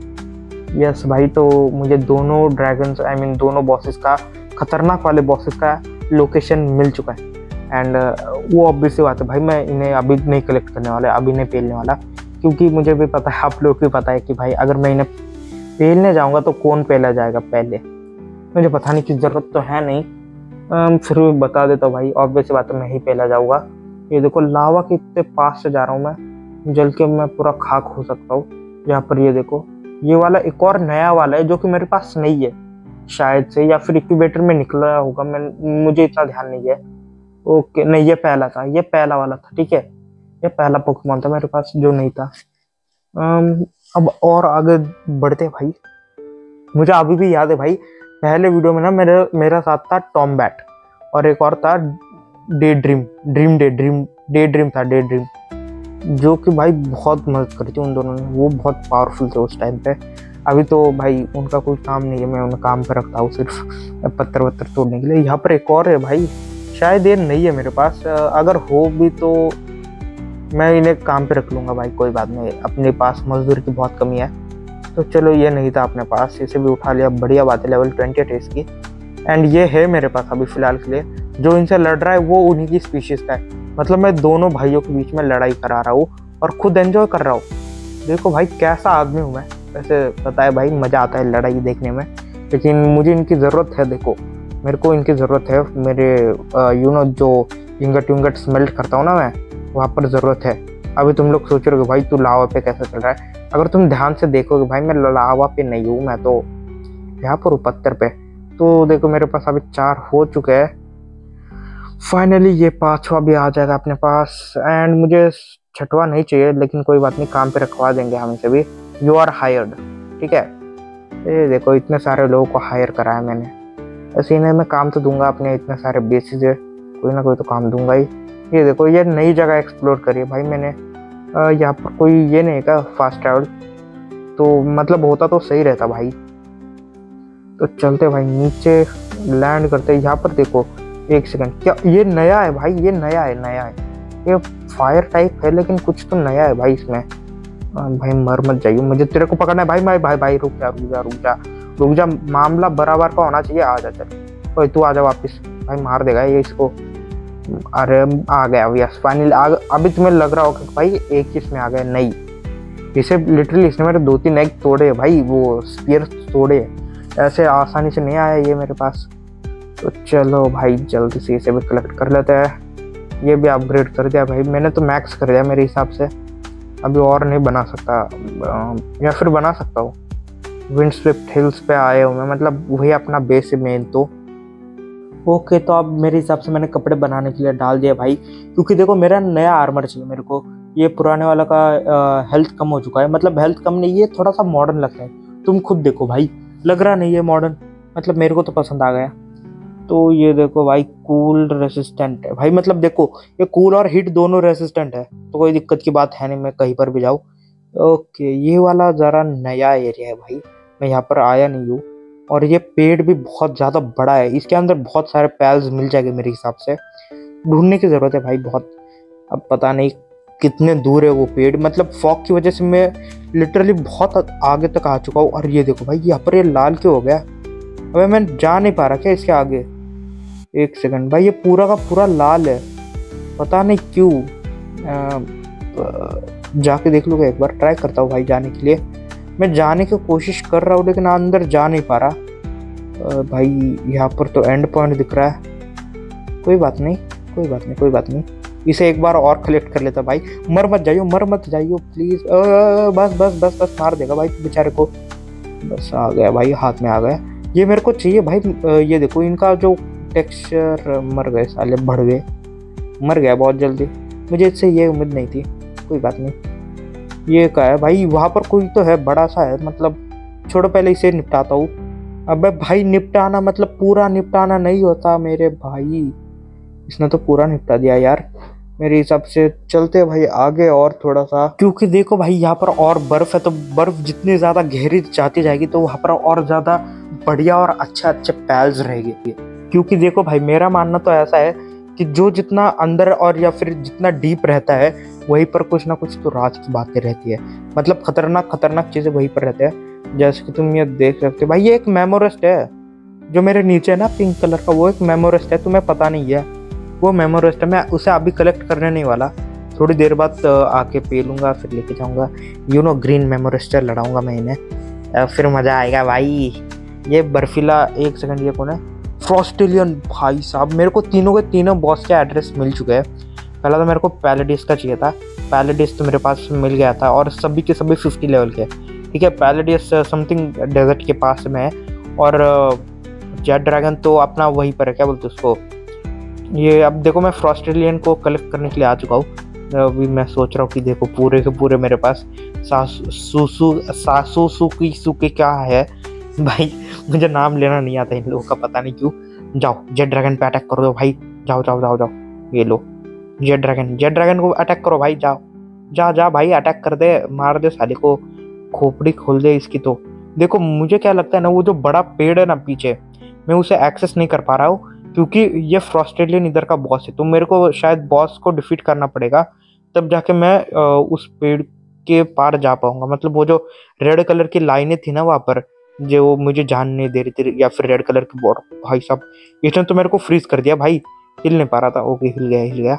A: यस भाई, तो मुझे दोनों ड्रैगन्स दोनों बॉसेस का, खतरनाक वाले बॉसेस का लोकेशन मिल चुका है। एंड वो ऑब्वियस सी बात है भाई, मैं इन्हें अभी नहीं कलेक्ट करने वाला, अभी नहीं पेलने वाला, क्योंकि मुझे भी पता है, आप लोग को भी पता है कि भाई अगर मैं इन्हें पेलने जाऊंगा तो कौन पेला जाएगा पहले, मुझे बताने की ज़रूरत तो है नहीं। फिर भी बता देता हूँ भाई, ऑब्वियस सी बात है, मैं ही पेला जाऊँगा। ये देखो लावा के इतने पास से जा रहा हूँ मैं, जल के मैं पूरा खाक हो सकता हूँ। यहाँ पर ये देखो, ये वाला एक और नया वाला है जो कि मेरे पास नहीं है शायद से, या फिर इंक्यूबेटर में निकला होगा, मुझे इतना ध्यान नहीं है। ओके, नहीं ये पहला था, ये पहला वाला था, ठीक है, ये पहला पोकेमॉन था मेरे पास जो नहीं था। अब और आगे बढ़ते भाई। मुझे अभी भी याद है भाई, पहले वीडियो में ना मेरा साथ था टॉम्बैट और एक और था डे ड्रीम था, डे ड्रीम, जो कि भाई बहुत मदद करी थी उन दोनों ने, वो बहुत पावरफुल थे उस टाइम पे। अभी तो भाई उनका कोई काम नहीं है, मैं उन्हें काम पे रखता हूँ सिर्फ पत्थर वत्थर तोड़ने के लिए। यहाँ पर एक और है भाई, शायद ये नहीं है मेरे पास, अगर हो भी तो मैं इन्हें काम पे रख लूँगा भाई, कोई बात नहीं, अपने पास मजदूर की बहुत कमी है। तो चलो ये नहीं था अपने पास, इसे भी उठा लिया, बढ़िया बात है, लेवल 28 है इसकी। एंड ये है मेरे पास अभी फ़िलहाल के लिए, जो इनसे लड़ रहा है वो उन्हीं की स्पीशीज़ का है, मतलब मैं दोनों भाइयों के बीच में लड़ाई करा रहा हूँ और खुद एंजॉय कर रहा हूँ। देखो भाई कैसा आदमी हूँ मैं, वैसे पता है भाई मज़ा आता है लड़ाई देखने में, लेकिन मुझे इनकी ज़रूरत है। देखो मेरे को इनकी ज़रूरत है, मेरे जो इंगट स्मेल्ट करता हूँ ना मैं, वहाँ पर ज़रूरत है। अभी तुम लोग सोच रहे हो भाई तू लावा पे कैसे चल रहा है, अगर तुम ध्यान से देखोगे भाई मैं लावा पे नहीं हूँ, मैं तो यहाँ पर हूँ पत्थर पे। तो देखो मेरे पास अभी 4 हो चुके हैं, फाइनली ये 5वां भी आ जाएगा अपने पास। एंड मुझे 6वां नहीं चाहिए, लेकिन कोई बात नहीं, काम पे रखवा देंगे हम इसे भी। यू आर हायर्ड, ठीक है। ये देखो इतने सारे लोगों को हायर करा है मैंने, ऐसे इन्हें मैं काम तो दूंगा, अपने इतने सारे बेसिस है, कोई ना कोई तो काम दूंगा ही। ये देखो ये नई जगह एक्सप्लोर करी है भाई मैंने, यहाँ पर कोई ये नहीं का फास्ट ट्रैवल, तो मतलब होता तो सही रहता भाई। तो चलते भाई नीचे लैंड करते। यहाँ पर देखो, एक सेकंड, क्या ये नया है भाई? ये नया है, ये फायर टाइप है, लेकिन कुछ तो नया है भाई इसमें। भाई मर मत जाइए, मुझे तेरे को पकड़ना है भाई। भाई रुक जा, मामला बराबर का होना चाहिए। आ जा चल, कोई तू आ जा वापस, भाई मार देगा ये इसको। अरे आ गया यस फाइनली। अभी तुम्हें लग रहा होगा कि भाई एक किस में आ गया, नहीं, इसे लिटरली इसने मेरे 2-3 एग तोड़े भाई, वो स्पीयर तोड़े, ऐसे आसानी से नहीं आया ये मेरे पास। तो चलो भाई जल्दी से इसे भी कलेक्ट कर लेते हैं। ये भी अपग्रेड कर दिया भाई मैंने, तो मैक्स कर दिया मेरे हिसाब से, अभी और नहीं बना सकता, या फिर बना सकता हूँ। विंड स्विफ्ट हिल्स पे आए हूँ मैं, मतलब वही अपना बेस है मेन। तो ओके, तो अब मेरे हिसाब से मैंने कपड़े बनाने के लिए डाल दिया भाई, क्योंकि देखो मेरा नया आर्मर चाहिए मेरे को। ये पुराने वाला का हेल्थ कम हो चुका है, मतलब हेल्थ कम नहीं, ये थोड़ा सा मॉडर्न लगता है, तुम खुद देखो भाई, लग रहा नहीं है मॉडर्न, मतलब मेरे को तो पसंद आ गया। तो ये देखो भाई कूल रेसिस्टेंट है भाई, मतलब देखो ये कूल और हीट दोनों रेसिस्टेंट है, तो कोई दिक्कत की बात है नहीं, मैं कहीं पर भी जाऊँ। ओके, ये वाला ज़रा नया एरिया है भाई, मैं यहाँ पर आया नहीं हूँ, और ये पेड़ भी बहुत ज़्यादा बड़ा है, इसके अंदर बहुत सारे पैल्स मिल जाएंगे मेरे हिसाब से। ढूंढने की ज़रूरत है भाई बहुत, अब पता नहीं कितने दूर है वो पेड़, मतलब फॉग की वजह से मैं लिटरली बहुत आगे तक आ चुका हूँ। और ये देखो भाई यहाँ पर ये लाल क्यों हो गया, अबे मैं जा नहीं पा रहा क्या इसके आगे? एक सेकंड भाई, ये पूरा का पूरा लाल है, पता नहीं क्यों। जाके देख लूँगा एक बार, ट्राई करता हूँ भाई जाने के लिए। मैं जाने की कोशिश कर रहा हूँ लेकिन अंदर जा नहीं पा रहा भाई। यहाँ पर तो एंड पॉइंट दिख रहा है, कोई बात नहीं, इसे एक बार और कलेक्ट कर लेता भाई। मर मत जाइयो प्लीज़, बस मार देगा भाई बेचारे को। बस आ गया भाई, हाथ में आ गया, ये मेरे को चाहिए भाई। ये देखो इनका जो टेक्सचर, मर गए साले, बढ़ गए, मर गया बहुत जल्दी, मुझे इससे ये उम्मीद नहीं थी, कोई बात नहीं। ये क्या है भाई, वहाँ पर कोई तो है बड़ा सा है, मतलब छोड़ो पहले इसे निपटाता हूँ। अबे भाई निपटाना मतलब पूरा निपटाना नहीं होता मेरे भाई, इसने तो पूरा निपटा दिया यार। मेरे हिसाब से चलते हैं भाई आगे और थोड़ा सा, क्योंकि देखो भाई यहाँ पर और बर्फ है, तो बर्फ जितनी ज्यादा गहरी जाती जाएगी तो वहाँ पर और ज्यादा बढ़िया और अच्छे पैल्स रहेंगे। क्योंकि देखो भाई मेरा मानना तो ऐसा है कि जो जितना अंदर और या फिर जितना डीप रहता है वहीं पर कुछ ना कुछ तो राज की बातें रहती है, मतलब खतरनाक चीजें वहीं पर रहते हैं। जैसे कि तुम ये देख सकते हो भाई, ये एक मेमोरेस्ट है जो मेरे नीचे है ना पिंक कलर का, वो एक मेमोरेस्ट है, तुम्हें पता नहीं है वो मेमोरेस्ट है। मैं उसे अभी कलेक्ट करने नहीं वाला, थोड़ी देर बाद आके पी लूँगा फिर लेके जाऊँगा। ग्रीन मेमोरेस्ट लड़ाऊँगा मैं इन्हें, फिर मज़ा आएगा भाई। ये बर्फीला, एक सेकंड, ये कौन है? फ्रॉस्टेलियन। भाई साहब मेरे को तीनों के तीनों बॉस के एड्रेस मिल चुके हैं। पहला तो मेरे को पैलेडिस का चाहिए था, पैलेडिस तो मेरे पास मिल गया था, और सभी के सभी 50 लेवल के। ठीक है, पैलेडिस समथिंग डेजर्ट के पास में है, और जेट ड्रैगन तो अपना वहीं पर है, क्या बोलते उसको। ये अब देखो मैं फ्रॉस्टेलियन को कलेक्ट करने के लिए आ चुका हूँ। अभी मैं सोच रहा हूँ कि देखो पूरे के पूरे मेरे पास सासू सुकी क्या है भाई, मुझे नाम लेना नहीं आता इन लोगों का, पता नहीं क्यों। जाओ जेट ड्रैगन पे अटैक करो भाई, जाओ, ये लो जेट ड्रैगन को अटैक करो भाई, जा भाई, अटैक कर दे, मार दे साले को, खोपड़ी खोल दे इसकी। तो देखो मुझे क्या लगता है ना, वो जो बड़ा पेड़ है ना पीछे, मैं उसे एक्सेस नहीं कर पा रहा हूँ क्योंकि ये फ्रॉस्टेलियन इधर का बॉस है, तो मेरे को शायद बॉस को डिफीट करना पड़ेगा, तब जाके मैं उस पेड़ के पार जा पाऊंगा। मतलब वो जो रेड कलर की लाइनें थी ना वहाँ पर, जो मुझे जान नहीं दे रही थी, या फिर रेड कलर की बॉर्डर, भाई साहब इसने तो मेरे को फ्रीज कर दिया भाई, हिल नहीं पा रहा था। ओके हिल गया,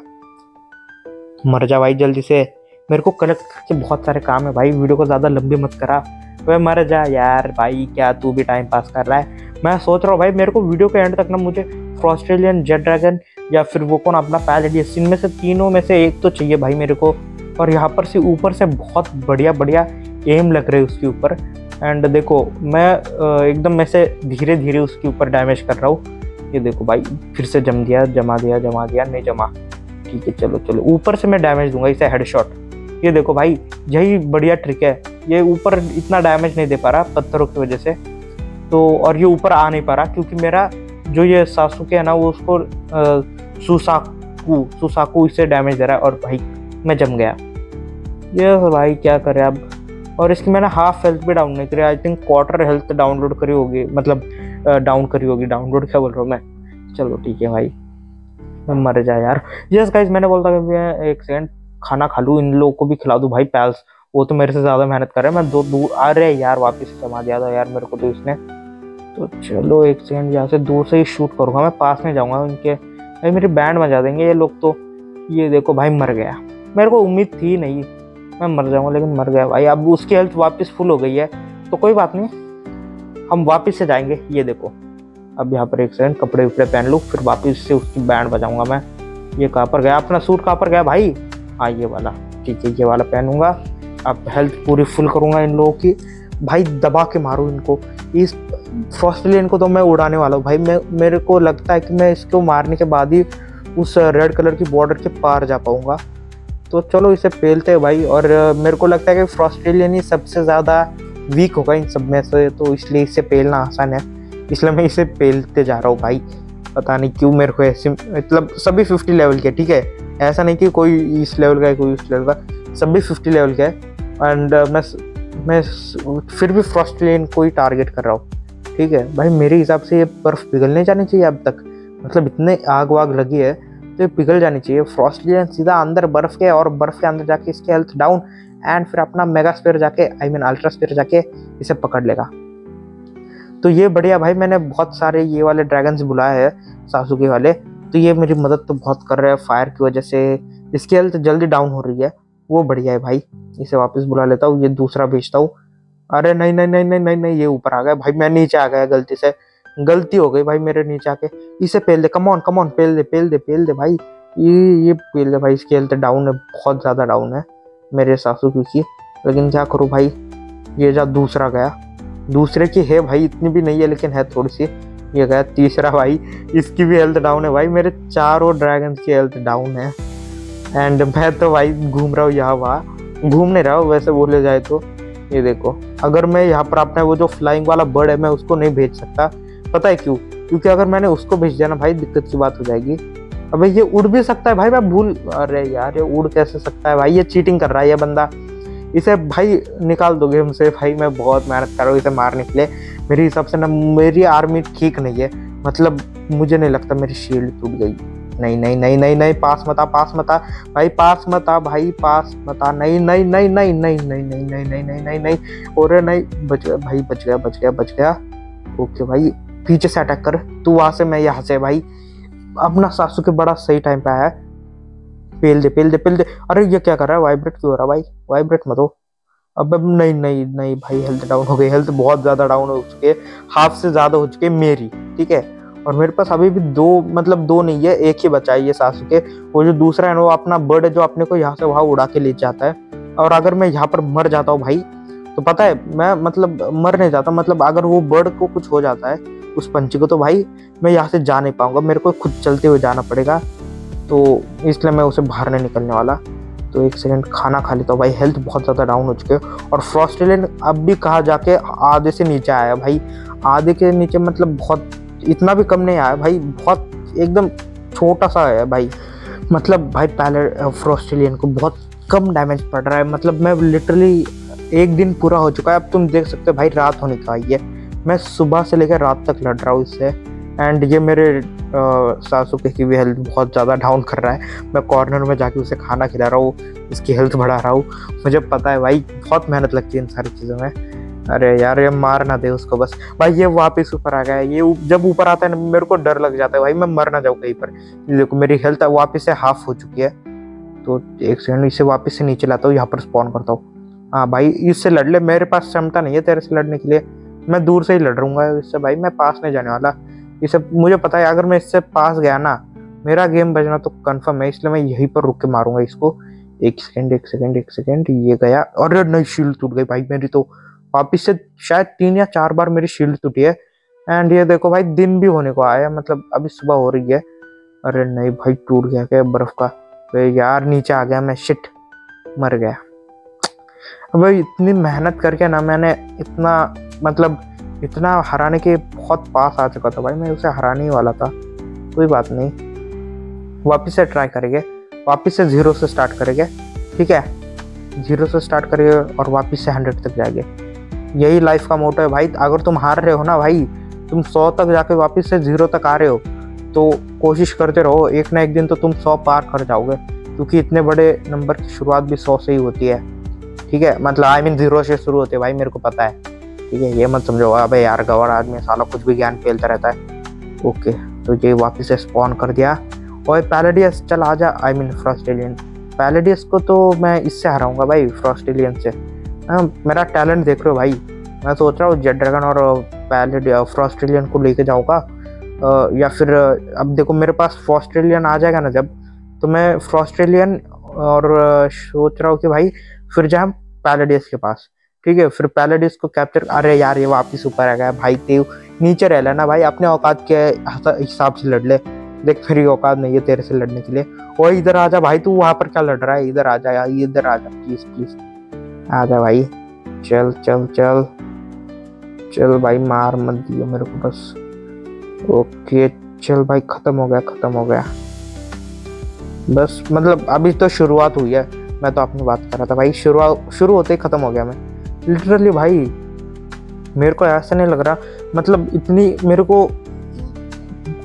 A: मर जा भाई जल्दी से, मेरे को कलेक्ट करके बहुत सारे काम है भाई, वीडियो को ज़्यादा लंबी मत करा, वह मर जा यार भाई, क्या तू भी टाइम पास कर रहा है। मैं सोच रहा हूँ भाई मेरे को वीडियो के एंड तक ना मुझे फ्रॉस्टेलियन, जेट ड्रैगन या फिर वो कौन अपना पैलेडियस, इनमें से तीनों में से एक तो चाहिए भाई मेरे को। और यहाँ पर से ऊपर से बहुत बढ़िया एम लग रहे है उसके ऊपर। एंड देखो मैं एकदम में से धीरे उसके ऊपर डैमेज कर रहा हूँ। ये देखो भाई फिर से जमा दिया, नहीं जमा, ठीक है चलो ऊपर से मैं डैमेज दूंगा इसे, हेडशॉट। ये देखो भाई यही बढ़िया ट्रिक है, ये ऊपर इतना डैमेज नहीं दे पा रहा पत्थरों की वजह से, तो और ये ऊपर आ नहीं पा रहा क्योंकि मेरा जो ये सासुके है ना वो उसको सुसाकू इससे डैमेज दे रहा है, और भाई मैं जम गया। ये भाई क्या करे अब, और इसकी मैंने हाफ हेल्थ भी डाउन नहीं करी, I think quarter health download करी होगी, मतलब डाउनलोड क्या बोल रहा हूँ मैं। चलो ठीक है भाई, मैं मर जा यार। यस गाइस, मैंने बोलता कि मैं एक सेकंड खाना खा लूँ, इन लोगों को भी खिला दूँ भाई पैल्स, वो तो मेरे से ज़्यादा मेहनत कर रहे हैं। मैं दूर अरे यार वापस जमा दिया था यार मेरे को तो इसने। तो चलो एक सेकंड, यहाँ से दूर से ही शूट करूँगा, मैं पास नहीं जाऊँगा इनके, भाई मेरी बैंड बजा देंगे ये लोग तो। ये देखो भाई मर गया, मेरे को उम्मीद थी नहीं मैं मर जाऊँगा, लेकिन मर गया भाई। अब उसकी हेल्थ वापस फुल हो गई है तो कोई बात नहीं, हम वापस से जाएंगे। ये देखो अब यहाँ पर एक सेकंड कपड़े उपड़े पहन लूँ, फिर वापस से उसकी बैंड बजाऊँगा मैं। ये कहाँ पर गया अपना सूट, कहाँ पर गया भाई? हाँ ये वाला, ठीक है ये वाला पहनूंगा। अब हेल्थ पूरी फुल करूँगा इन लोगों की, भाई दबा के मारूँ इनको। इस फ्रॉस्टेलियन को तो मैं उड़ाने वाला हूँ भाई, मेरे को लगता है कि मैं इसको मारने के बाद ही उस रेड कलर की बॉर्डर के पार जा पाऊँगा। तो चलो इसे पेलते हैं भाई, और मेरे को लगता है कि फ्रॉस्टेलियन ही सबसे ज़्यादा वीक होगा इन सब में से, तो इसलिए इसे पेलना आसान है, इसलिए मैं इसे पेलते जा रहा हूँ भाई। पता नहीं क्यों मेरे को ऐसे, मतलब सभी 50 लेवल के, ठीक है, ऐसा नहीं कि कोई इस लेवल का है कोई उस लेवल का, सभी 50 लेवल के है। एंड मैं फिर भी फ्रॉस्टेलियन को ही टारगेट कर रहा हूँ, ठीक है भाई। मेरे हिसाब से ये बर्फ़ पिघलने जानी चाहिए अब तक, मतलब इतने आग वाग लगी है तो ये पिघल जानी चाहिए। फ्रॉस्टेलियन सीधा अंदर बर्फ़ के, और बर्फ़ के अंदर जाके इसकी हेल्थ डाउन, एंड फिर अपना मेगा स्फीयर जाके, आई मीन अल्ट्रा स्फीयर जाके इसे पकड़ लेगा। तो ये बढ़िया भाई, मैंने बहुत सारे ये वाले ड्रैगन्स बुलाए हैं सासुके वाले, तो ये मेरी मदद तो बहुत कर रहे हैं फायर की वजह से, इसकी हेल्थ जल्दी डाउन हो रही है, वो बढ़िया है भाई। इसे वापस बुला लेता हूँ, ये दूसरा भेजता हूँ। अरे नहीं, ये ऊपर आ गया भाई, मैं नीचे आ गया गलती से, गलती हो गई भाई मेरे नीचे आके। इसे पेल दे, कम ऑन पेल दे भाई, ये पेल दे भाई। इसकी हेल्थ डाउन है, बहुत ज़्यादा डाउन है मेरे सासुके की, लेकिन क्या करूँ भाई। ये जा दूसरा गया, दूसरे की है भाई इतनी भी नहीं है लेकिन है थोड़ी सी। ये गया तीसरा भाई, इसकी भी हेल्थ डाउन है भाई, मेरे चारों ड्रैगन्स की हेल्थ डाउन है। एंड मैं तो भाई घूम रहा हूँ यहाँ वहाँ, घूम नहीं रहा हूँ वैसे बोले जाए तो। ये देखो अगर मैं यहाँ पर अपना वो जो फ्लाइंग वाला बर्ड है मैं उसको नहीं भेज सकता, पता है क्यों? क्योंकि अगर मैंने उसको भेज दिया ना भाई दिक्कत की बात हो जाएगी। अबे ये उड़ भी सकता है भाई, मैं भूल, अरे यार ये उड़ कैसे सकता है भाई, ये चीटिंग कर रहा है ये बंदा। इसे भाई निकाल दो गेम से भाई, मैं बहुत मेहनत कर रहा हूँ इसे मारने के लिए। मेरे हिसाब से ना मेरी आर्मी ठीक नहीं है, मतलब मुझे नहीं लगता मेरी शील्ड टूट गई। नहीं नहीं नहीं नहीं नहीं, पास मत आ, पास मत आ भाई, पास मत आ भाई, पास मत आ, नहीं नहीं नहीं नहीं नहीं नहीं नहीं नहीं नहीं नहीं नहीं नहीं, और नहीं, बच गया भाई, बच गया बच गया बच गया। ओके भाई, पीछे से अटैक कर तू, वहां से मैं यहाँ से भाई। अपना सासुके बड़ा सही टाइम पे आया है, पेल दे पेल दे पेल दे। अरे ये क्या कर रहा है, वाइब्रेट क्यों हो रहा है भाई, वाइब्रेट मत हो। अब नहीं नहीं नहीं भाई, हेल्थ डाउन हो गई, हेल्थ बहुत ज्यादा डाउन हो चुकी है, हाफ से ज्यादा हो चुकी है मेरी, ठीक है। और मेरे पास अभी भी दो, मतलब दो नहीं है, एक ही बचा है ये सासुके। वो जो दूसरा है वो अपना बर्ड है जो अपने को यहाँ से वहां उड़ा के ले जाता है। और अगर मैं यहाँ पर मर जाता हूँ भाई, तो पता है मैं मतलब मर नहीं जाता, मतलब अगर वो बर्ड को कुछ हो जाता है उस पंछी को, तो भाई मैं यहाँ से जा नहीं पाऊंगा, मेरे को खुद चलते हुए जाना पड़ेगा। तो इसलिए मैं उसे बाहर नहीं निकलने वाला। तो एक सेकंड खाना खा लेता हूँ भाई, हेल्थ बहुत ज़्यादा डाउन हो चुके हैं। और फ्रॉस्टेलियन अब भी कहा जाके आधे से नीचे आया भाई, आधे के नीचे मतलब बहुत, इतना भी कम नहीं आया भाई, बहुत एकदम छोटा सा है भाई। मतलब भाई पहले फ्रॉस्टेलियन को बहुत कम डैमेज पड़ रहा है, मतलब मैं लिटरली एक दिन पूरा हो चुका है, अब तुम देख सकते हो भाई रात होने का है, मैं सुबह से लेकर रात तक लड़ रहा हूँ इससे। एंड ये मेरे सासुके की भी हेल्थ बहुत ज़्यादा डाउन कर रहा है। मैं कॉर्नर में जाके उसे खाना खिला रहा हूँ, इसकी हेल्थ बढ़ा रहा हूँ। मुझे पता है भाई बहुत मेहनत लगती है इन सारी चीज़ों में। अरे यार ये मार ना दे उसको बस भाई, ये वापस ऊपर आ गया है। ये जब ऊपर आता है ना मेरे को डर लग जाता है भाई, मैं मर ना जाऊँ कहीं पर। देखो मेरी हेल्थ वापस से हाफ हो चुकी है। तो एक सेकंड, इसे वापस से नीचे लाता हूँ, यहाँ पर स्पॉन करता हूँ। हाँ भाई इससे लड़ ले, मेरे पास क्षमता नहीं है तेरे से लड़ने के लिए, मैं दूर से ही लड़ रहूँगा इससे भाई, मैं पास नहीं जाने वाला। इसे मुझे पता है अगर मैं इससे पास गया ना मेरा गेम बजना तो कंफर्म है, इसलिए मैं यहीं पर रुक के मारूंगा इसको। एक सेकंड एक सेकंड एक सेकंड, ये गया। और नहीं, शील्ड टूट गई भाई मेरी, तो वापिस से शायद 3 या 4 बार मेरी शील्ड टूटी है। एंड ये देखो भाई दिन भी होने को आया, मतलब अभी सुबह हो रही है। अरे नहीं भाई, टूट गया क्या बर्फ का, यार नीचे आ गया मैं, शिट मर गया भाई। इतनी मेहनत करके ना मैंने इतना, मतलब इतना हराने के बहुत पास आ चुका था भाई, मैं उसे हराने ही वाला था। कोई बात नहीं, वापस से ट्राई करेंगे, वापस से 0 से स्टार्ट करेंगे, ठीक है। 0 से स्टार्ट करेंगे और वापस से 100 तक जाएंगे, यही लाइफ का मोटो है भाई। अगर तुम हार रहे हो ना भाई, तुम 100 तक जाके वापस से 0 तक आ रहे हो, तो कोशिश करते रहो, एक ना एक दिन तो तुम 100 पार कर जाओगे, क्योंकि इतने बड़े नंबर की शुरुआत भी 100 से ही होती है, ठीक है। मतलब आई मीन 0 से शुरू होते हैं भाई, मेरे को पता है, ठीक है। ये मत समझो अबे यार गवार आदमी साला कुछ भी ज्ञान फैलता रहता है। ओके तो ये वापस से स्पॉन कर दिया। और पैलेडियस चल आ जा, आई मीन फ्रॉस्टेलियन। पैलेडियस को तो मैं इससे हराऊंगा भाई, फ्रॉस्टेलियन से। मेरा टैलेंट देख रहे हो भाई, मैं सोच रहा हूँ जेट ड्रैगन और फ्रॉस्टेलियन को लेके जाऊँगा, या फिर अब देखो मेरे पास फ्रॉस्टेलियन आ जाएगा ना जब, तो मैं फ्रॉस्टेलियन और सोच रहा हूँ कि भाई फिर जाए हम पैलेडियस के पास, ठीक है। फिर पैलेडियस को कैप्चर, अरे यार ये वापस ऊपर आ गया भाई, तेव नीचे रह लेना भाई, अपने औकात के हिसाब से लड़ ले, देख मेरी औकात नहीं है तेरे से लड़ने के लिए। और इधर आ जा भाई, तू वहां पर क्या लड़ रहा है, इधर आ जा यार, इधर आ जा प्लीज प्लीज आ जा भाई, चल चल चल चल भाई, मार मत दियो मेरे को बस। ओके चल भाई, खत्म हो गया खत्म हो गया बस, मतलब अभी तो शुरुआत हुई है, मैं तो अपनी बात कर रहा था भाई, शुरू होते ही खत्म हो गया मैं लिटरली भाई। मेरे को ऐसा नहीं लग रहा, मतलब इतनी मेरे को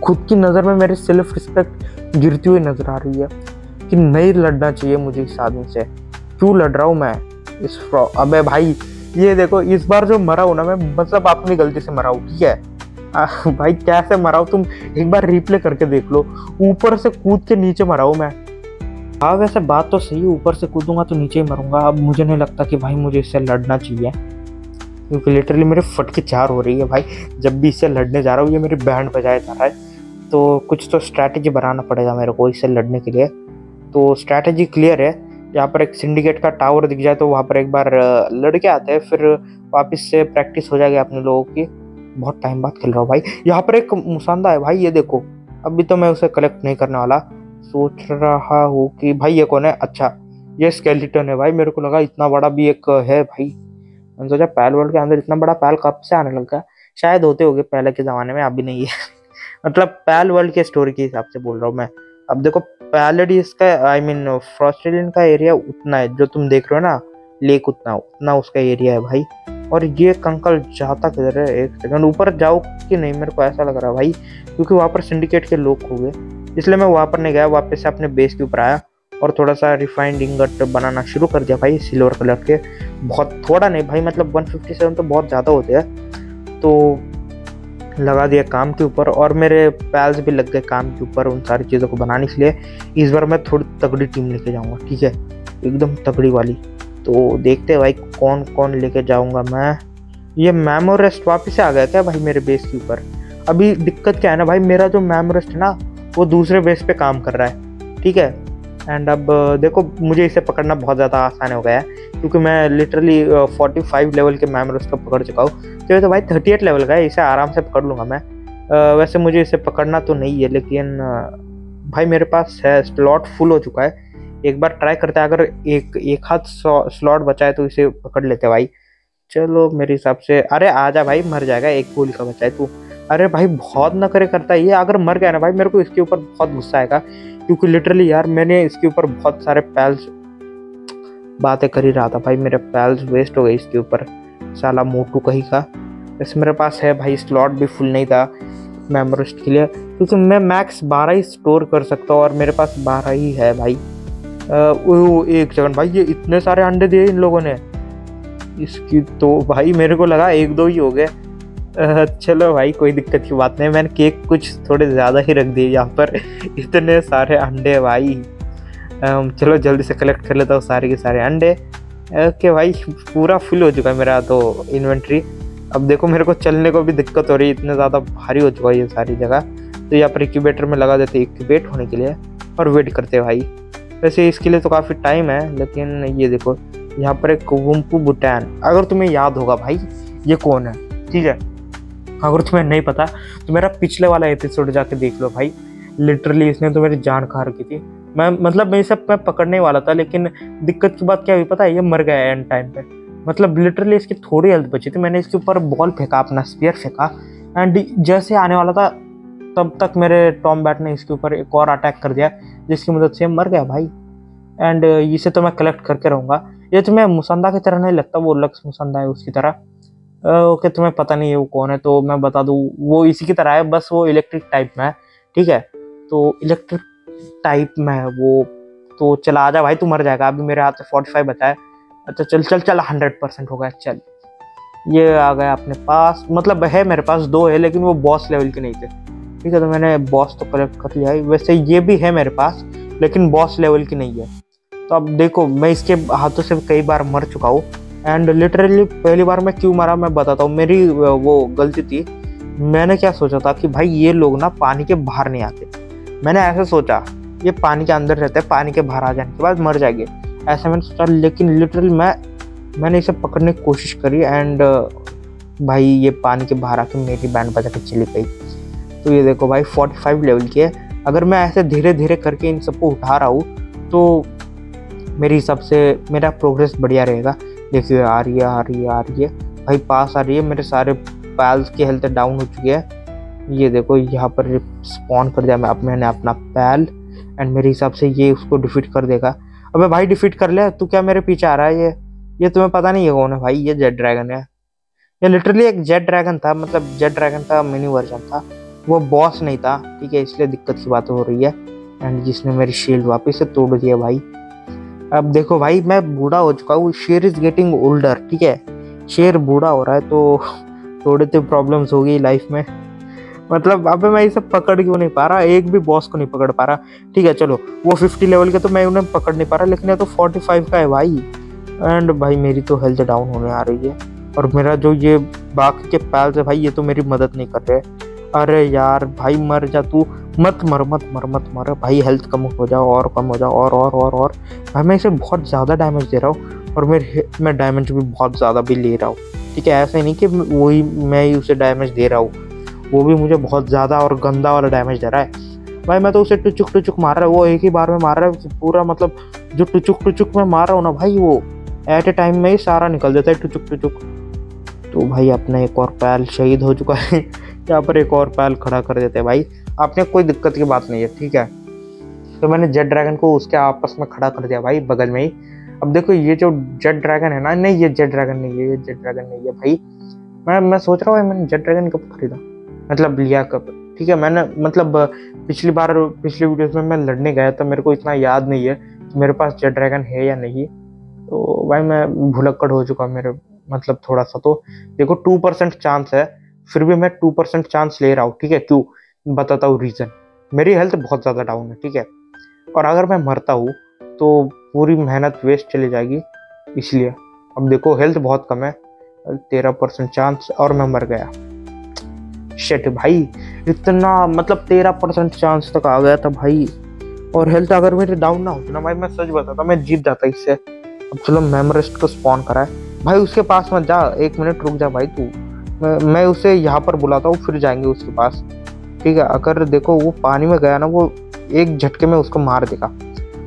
A: खुद की नज़र में मेरी सेल्फ रिस्पेक्ट गिरती हुई नजर आ रही है कि नहीं लड़ना चाहिए मुझे इस आदमी से, क्यों लड़ रहा हूँ मैं इस अबे भाई ये देखो, इस बार जो मरा हूँ ना मैं, मतलब अपनी गलती से मरा हूँ, ठीक है। भाई कैसे मरा हूँ तुम एक बार रिप्ले करके देख लो, ऊपर से कूद के नीचे मरा हूँ मैं। हाँ वैसे बात तो सही, ऊपर से कूदूंगा तो नीचे ही मरूंगा। अब मुझे नहीं लगता कि भाई मुझे इससे लड़ना चाहिए, क्योंकि लिटरली मेरे फट की चार हो रही है भाई, जब भी इससे लड़ने जा रहा हूँ ये मेरी बैंड बजाए जा रहा है। तो कुछ तो स्ट्रैटेजी बनाना पड़ेगा मेरे को इससे लड़ने के लिए। तो स्ट्रैटेजी क्लियर है, यहाँ पर एक सिंडिकेट का टावर दिख जाए तो वहाँ पर एक बार लड़के आते हैं, फिर वापस से प्रैक्टिस हो जाएगी अपने लोगों की। बहुत टाइम बाद खेल रहा हूँ भाई। यहाँ पर एक मुसांदा है भाई, ये देखो, अभी तो मैं उसे कलेक्ट नहीं करने वाला। सोच रहा हूँ कि भाई ये कौन है, अच्छा ये स्केलेटन है भाई, मेरे को लगा इतना बड़ा भी एक है भाई। मैंने सोचा पैल वर्ल्ड के अंदर इतना बड़ा पैल कब से आने लगा, शायद होते होंगे पहले के ज़माने में, अभी नहीं है। मतलब पैल वर्ल्ड के स्टोरी के हिसाब से बोल रहा हूँ मैं, अब देखो पैलेडी इसका आई मीन फ्रॉस्टेलियन का एरिया उतना है जो तुम देख रहे हो ना, लेक उतना उतना उसका एरिया है भाई। और ये कंकल जाता किधर है, एक सेकंड ऊपर जाओ कि नहीं, मेरे को ऐसा लग रहा है भाई, क्योंकि वहाँ पर सिंडिकेट के लोग हो गए, इसलिए मैं वहाँ पर नहीं गया। वापस से अपने बेस के ऊपर आया और थोड़ा सा रिफाइंड इंगट बनाना शुरू कर दिया भाई, सिल्वर कलर के। बहुत थोड़ा नहीं भाई, मतलब 157 तो बहुत ज़्यादा होते हैं। तो लगा दिया काम के ऊपर और मेरे पैल्स भी लग गए काम के ऊपर उन सारी चीज़ों को बनाने के लिए। इस बार मैं थोड़ी तगड़ी टीम लेके जाऊँगा, ठीक है, एकदम तगड़ी वाली। तो देखते हैं भाई कौन कौन लेके जाऊँगा मैं। ये मेमोरेस्ट वापस आ गया क्या भाई मेरे बेस के ऊपर? अभी दिक्कत क्या है ना भाई, मेरा जो मेमोरेस्ट है ना वो दूसरे बेस पे काम कर रहा है, ठीक है। एंड अब देखो मुझे इसे पकड़ना बहुत ज़्यादा आसान हो गया है, क्योंकि मैं लिटरली 45 लेवल के मेमोरेस्ट को पकड़ चुका हूँ। तो ये तो भाई 38 लेवल का है, इसे आराम से पकड़ लूँगा मैं। वैसे मुझे इसे पकड़ना तो नहीं है, लेकिन भाई मेरे पास है, स्लॉट फुल हो चुका है। एक बार ट्राई करते हैं, अगर एक हाथ स्लॉट बचा है तो इसे पकड़ लेते हैं भाई। चलो मेरे हिसाब से, अरे आजा भाई, मर जाएगा, एक गोली का बचा है तू। अरे भाई बहुत नखरे करता है ये, अगर मर गया ना भाई मेरे को इसके ऊपर बहुत गुस्सा आएगा, क्योंकि लिटरली यार मैंने इसके ऊपर बहुत सारे पैल्स बातें कर ही रहा था भाई, मेरे पैल्स वेस्ट हो गए इसके ऊपर, साला मोटू कहीं का। वैसे मेरे पास है भाई, स्लॉट भी फुल नहीं था मेमोरिस्ट के लिए, क्योंकि मैं मैक्स 12 ही स्टोर कर सकता हूँ और मेरे पास 12 ही है भाई। एक सेकंड भाई, ये इतने सारे अंडे दिए इन लोगों ने इसकी, तो भाई मेरे को लगा 1-2 ही हो गए। चलो भाई कोई दिक्कत की बात नहीं, मैंने केक कुछ थोड़े ज़्यादा ही रख दिए यहाँ पर, इतने सारे अंडे भाई। चलो जल्दी से कलेक्ट कर लेता हूँ सारे के सारे अंडे। ओके भाई पूरा फुल हो चुका है मेरा तो इन्वेंट्री। अब देखो मेरे को चलने को भी दिक्कत हो रही है, इतने ज़्यादा भारी हो चुका है ये सारी जगह। तो यहाँ पर इंक्यूबेटर में लगा देते इंक्यूबेट होने के लिए और वेट करते भाई। वैसे इसके लिए तो काफ़ी टाइम है, लेकिन ये देखो यहाँ पर एक वुम्पू बुटैन, अगर तुम्हें याद होगा भाई ये कौन है, ठीक है। अगर तुम्हें नहीं पता तो मेरा पिछले वाला एपिसोड जाके देख लो भाई, लिटरली इसने तो मेरी जान खा रखी थी। मैं सब मैं पकड़ने वाला था, लेकिन दिक्कत की बात क्या हुई पता है, ये मर गया एंड टाइम पे। मतलब लिटरली इसकी थोड़ी हेल्थ बची थी, मैंने इसके ऊपर बॉल फेंका, अपना स्पीयर फेंका, एंड जैसे आने वाला था तब तक मेरे टॉम बैट ने इसके ऊपर एक और अटैक कर दिया, जिसकी मदद से मर गया भाई। एंड इसे तो मैं कलेक्ट करके रहूँगा। ये तुम्हें मुसंदा की तरह नहीं लगता, वो लक्स मुसंदा है उसकी तरह। ओके तुम्हें पता नहीं है वो कौन है, तो मैं बता दूँ वो इसी की तरह है, बस वो इलेक्ट्रिक टाइप में है, ठीक है। तो इलेक्ट्रिक टाइप में है वो। तो चला आजा भाई, तू मर जाएगा, अभी मेरे हाथ से 45 बचा है। अच्छा चल चल चल 100% हो गया। चल ये आ गया अपने पास, मतलब है मेरे पास 2 है, लेकिन वो बॉस लेवल के नहीं थे, ठीक है। तो मैंने बॉस तो कलेक्ट कर लिया है। वैसे ये भी है मेरे पास, लेकिन बॉस लेवल की नहीं है। तो अब देखो मैं इसके हाथों से कई बार मर चुका हूँ, एंड लिटरली पहली बार मैं क्यों मरा मैं बताता हूँ। मेरी वो गलती थी, मैंने क्या सोचा था कि भाई ये लोग ना पानी के बाहर नहीं आते। मैंने ऐसा सोचा ये पानी के अंदर रहते हैं, पानी के बाहर आ जाने के बाद मर जाएंगे, ऐसा मैंने सोचा। लेकिन लिटरली मैंने इसे पकड़ने की कोशिश करी, एंड भाई ये पानी के बाहर आके मेरी बैंड बजा के चली गई। तो ये देखो भाई 45 लेवल की है। अगर मैं ऐसे धीरे धीरे करके इन सबको उठा रहा हूँ तो मेरे हिसाब से मेरा प्रोग्रेस बढ़िया रहेगा। देखिए आ रही है भाई, पास आ रही है। मेरे सारे पैल्स की हेल्थ डाउन हो चुकी है। ये देखो यहाँ पर स्पॉन कर दिया मैंने अपना पैल, एंड मेरे हिसाब से ये उसको डिफीट कर देगा। अबे भाई डिफीट कर ले, तू क्या मेरे पीछे आ रहा है? ये तुम्हें पता नहीं है कौन है भाई? ये जेट ड्रैगन है। ये लिटरली एक जेट ड्रैगन था, मतलब जेट ड्रैगन का मिनी वर्जन था, वो बॉस नहीं था, ठीक है। इसलिए दिक्कत की बात हो रही है। एंड जिसने मेरी शील्ड वापस से तोड़ दिया भाई। अब देखो भाई मैं बूढ़ा हो चुका हूँ, शेर इज गेटिंग ओल्डर, ठीक है। शेर बूढ़ा हो रहा है तो थोड़ी तो प्रॉब्लम्स होगी लाइफ में। मतलब अब मैं इसे पकड़ क्यों नहीं पा रहा, एक भी बॉस को नहीं पकड़ पा रहा, ठीक है। चलो वो 50 लेवल के तो मैं उन्हें पकड़ नहीं पा रहा, लेकिन ये तो 45 का है भाई। एंड भाई मेरी तो हेल्थ डाउन होने आ रही है, और मेरा जो ये बाकी के पैल्स है भाई ये तो मेरी मदद नहीं कर रहे। अरे यार भाई मर जा तू, मत मर भाई, हेल्थ कम हो जाओ और कम हो जाओ और भाई मैं इसे बहुत ज़्यादा डैमेज दे रहा हूँ, और मैं डैमेज भी बहुत ज़्यादा भी ले रहा हूँ, ठीक है। ऐसा ही नहीं कि वही मैं ही उसे डैमेज दे रहा हूँ, वो भी मुझे बहुत ज़्यादा और गंदा वाला डैमेज दे रहा है भाई। मैं तो उसे टुचुक मार रहा है, वो एक ही बार में मार रहा है पूरा, मतलब जो टुचुक में मार रहा हूँ ना भाई, वो एट ए टाइम में ही सारा निकल देता है टुचुक। तो भाई अपना एक और पैल शहीद हो चुका है। यहाँ पर एक और पैल खड़ा कर देते हैं भाई, आपने कोई दिक्कत की बात नहीं है, ठीक है। तो मैंने जेट ड्रैगन को उसके आपस में खड़ा कर दिया भाई बगल में ही। अब देखो ये जो जेट ड्रैगन है ना, नहीं ये जेट ड्रैगन नहीं है, ये जेट ड्रैगन नहीं है भाई। मैं सोच रहा हूँ मैंने जेट ड्रैगन कब खरीदा, मतलब लिया कब। ठीक है, मैंने मतलब पिछली वीडियोस में मैं लड़ने गया तो मेरे को इतना याद नहीं है कि मेरे पास जेट ड्रैगन है या नहीं। तो भाई मैं भुलक्कड़ हो चुका मेरे, मतलब थोड़ा सा। तो देखो 2% चांस है, फिर भी मैं 2% चांस ले रहा हूँ। ठीक है, क्यों बताता हूँ रीजन। मेरी हेल्थ बहुत ज़्यादा डाउन है, ठीक है, और अगर मैं मरता हूँ तो पूरी मेहनत वेस्ट चली जाएगी, इसलिए। अब देखो हेल्थ बहुत कम है, 13% चांस, और मैं मर गया। शिट भाई, इतना मतलब 13% चांस तक आ गया था भाई। और हेल्थ अगर मेरी डाउन ना होती ना भाई, मैं सच बताता मैं जीत जाता इससे। अब चलो मेमोरिस्ट को स्पॉन करा है भाई, उसके पास मत जा, 1 मिनट रुक जा भाई तू। मैं उसे यहाँ पर बुलाता हूँ, फिर जाएंगे उसके पास। ठीक है, अगर देखो वो पानी में गया ना, वो एक झटके में उसको मार देगा।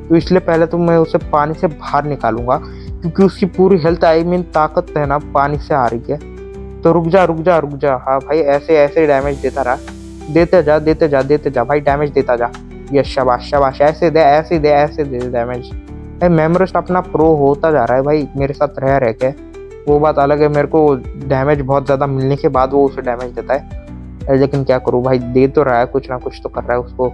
A: तो इसलिए पहले तो मैं उसे पानी से बाहर निकालूंगा, क्योंकि उसकी पूरी हेल्थ आई मीन ताकत है ना पानी से आ रही है। तो रुक जा रुक जा रुक जा। हाँ भाई, ऐसे ऐसे डैमेज देता रहा, देते जा भाई, डैमेज देता जा। ये शाबाश शाबाश, ऐसे दे डैमेज। मेमोरिस्ट अपना प्रो होता जा रहा है भाई मेरे साथ रह के। वो बात अलग है, मेरे को डैमेज बहुत ज़्यादा मिलने के बाद वो उसे डैमेज देता है, लेकिन क्या करूँ भाई, दे तो रहा है, कुछ ना कुछ तो कर रहा है उसको।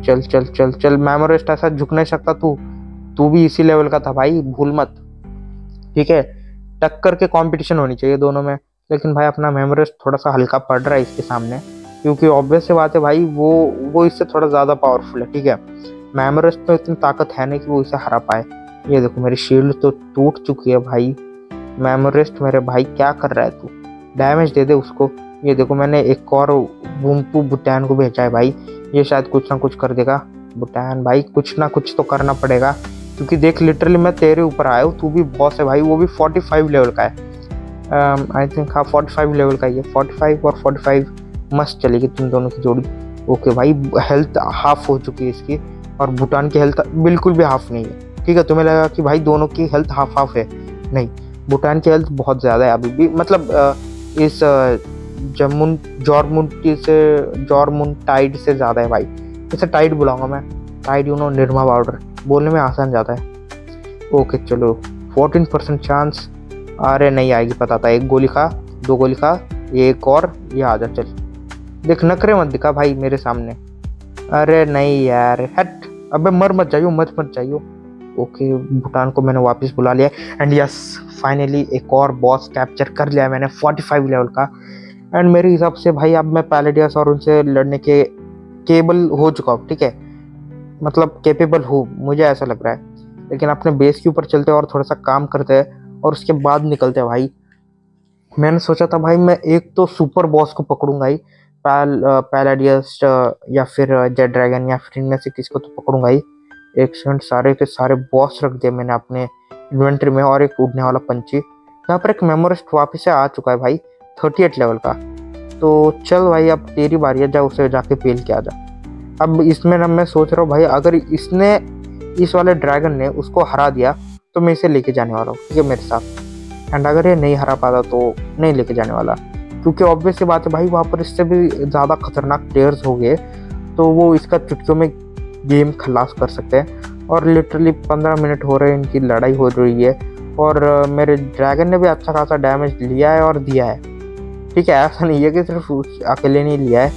A: चल चल चल चल, मेमोरिस्ट ऐसा झुक नहीं सकता, तू भी इसी लेवल का था भाई, भूल मत। ठीक है, टक्कर के कंपटीशन होनी चाहिए दोनों में, लेकिन भाई अपना मेमोरिस्ट थोड़ा सा हल्का पड़ रहा है इसके सामने, क्योंकि ऑब्वियस सी बात है भाई, वो इससे थोड़ा ज़्यादा पावरफुल है। ठीक है, मेमोरिस्ट में इतनी ताकत है नहीं कि वो इसे हरा पाए। ये देखो मेरी शील्ड तो टूट चुकी है भाई। मेमोरिस्ट मेरे भाई क्या कर रहा है तू, डैमेज दे दे उसको। ये देखो मैंने एक और वूम्पू बुटैन को भेजा है भाई, ये शायद कुछ ना कुछ कर देगा। बुटैन भाई कुछ ना कुछ तो करना पड़ेगा, क्योंकि देख लिटरली मैं तेरे ऊपर आया हूँ, तू भी बॉस है भाई, वो भी 45 लेवल का है। आई थिंक हाँ 45 लेवल का ही है, 45 और 45 मस्त चलेगी तुम दोनों की जोड़ी। ओके भाई, हेल्थ हाफ हो चुकी है इसकी, और भूटान की हेल्थ बिल्कुल भी हाफ नहीं है। ठीक है, तुम्हें लगा कि भाई दोनों की हेल्थ हाफ हाफ है, नहीं, भूटान की हेल्थ बहुत ज़्यादा है अभी भी, मतलब इस जॉर्मुन टाइड से ज़्यादा है भाई। इसे टाइड बुलाऊंगा मैं, टाइड निरमा पाउडर, बोलने में आसान जाता है। ओके चलो, 14% चांस, अरे नहीं आएगी पता था। 1 गोली खा, 2 गोली खा, एक और, ये आ जा। चल देख, नखरे मत दिखा भाई मेरे सामने। अरे नहीं यार, हट, अबे मर मत जाइयो। ओके, भूटान को मैंने वापस बुला लिया, एंड यस फाइनली एक और बॉस कैप्चर कर लिया मैंने 45 लेवल का। एंड मेरे हिसाब से भाई अब मैं पैलेडियस और उनसे लड़ने के केबल हो चुका हूँ। ठीक है, मतलब केपेबल हूँ, मुझे ऐसा लग रहा है। लेकिन अपने बेस के ऊपर चलते और थोड़ा सा काम करते हैं और उसके बाद निकलते हैं भाई। मैंने सोचा था भाई मैं एक तो सुपर बॉस को पकड़ूंगा ही, पैलेडियस या फिर जेट ड्रैगन, या फिर इनमें से किसको तो पकड़ूंगा ही। एक सेकंड, सारे के सारे बॉस रख दिए मैंने अपने इन्वेंटरी में, और एक उड़ने वाला पंछी। यहाँ पर एक मेमोरिस्ट वापस से आ चुका है भाई, 38 लेवल का। तो चल भाई अब तेरी बारी है, जा उसे जाके पेल के आ जा। अब इसमें ना मैं सोच रहा हूँ भाई, अगर इस वाले ड्रैगन ने उसको हरा दिया तो मैं इसे लेके जाने वाला हूँ, ठीक है, मेरे साथ। एंड अगर ये नहीं हरा पाता तो नहीं लेके जाने वाला, क्योंकि ऑब्वियस सी बात है भाई, वहाँ पर इससे भी ज़्यादा खतरनाक प्लेयर्स हो गए, तो वो इसका चुटकियों में गेम खलास कर सकते हैं। और लिटरली 15 मिनट हो रहे हैं, इनकी लड़ाई हो रही है, और मेरे ड्रैगन ने भी अच्छा खासा डैमेज लिया है और दिया है। ठीक है, ऐसा नहीं है कि सिर्फ अकेले नहीं लिया है।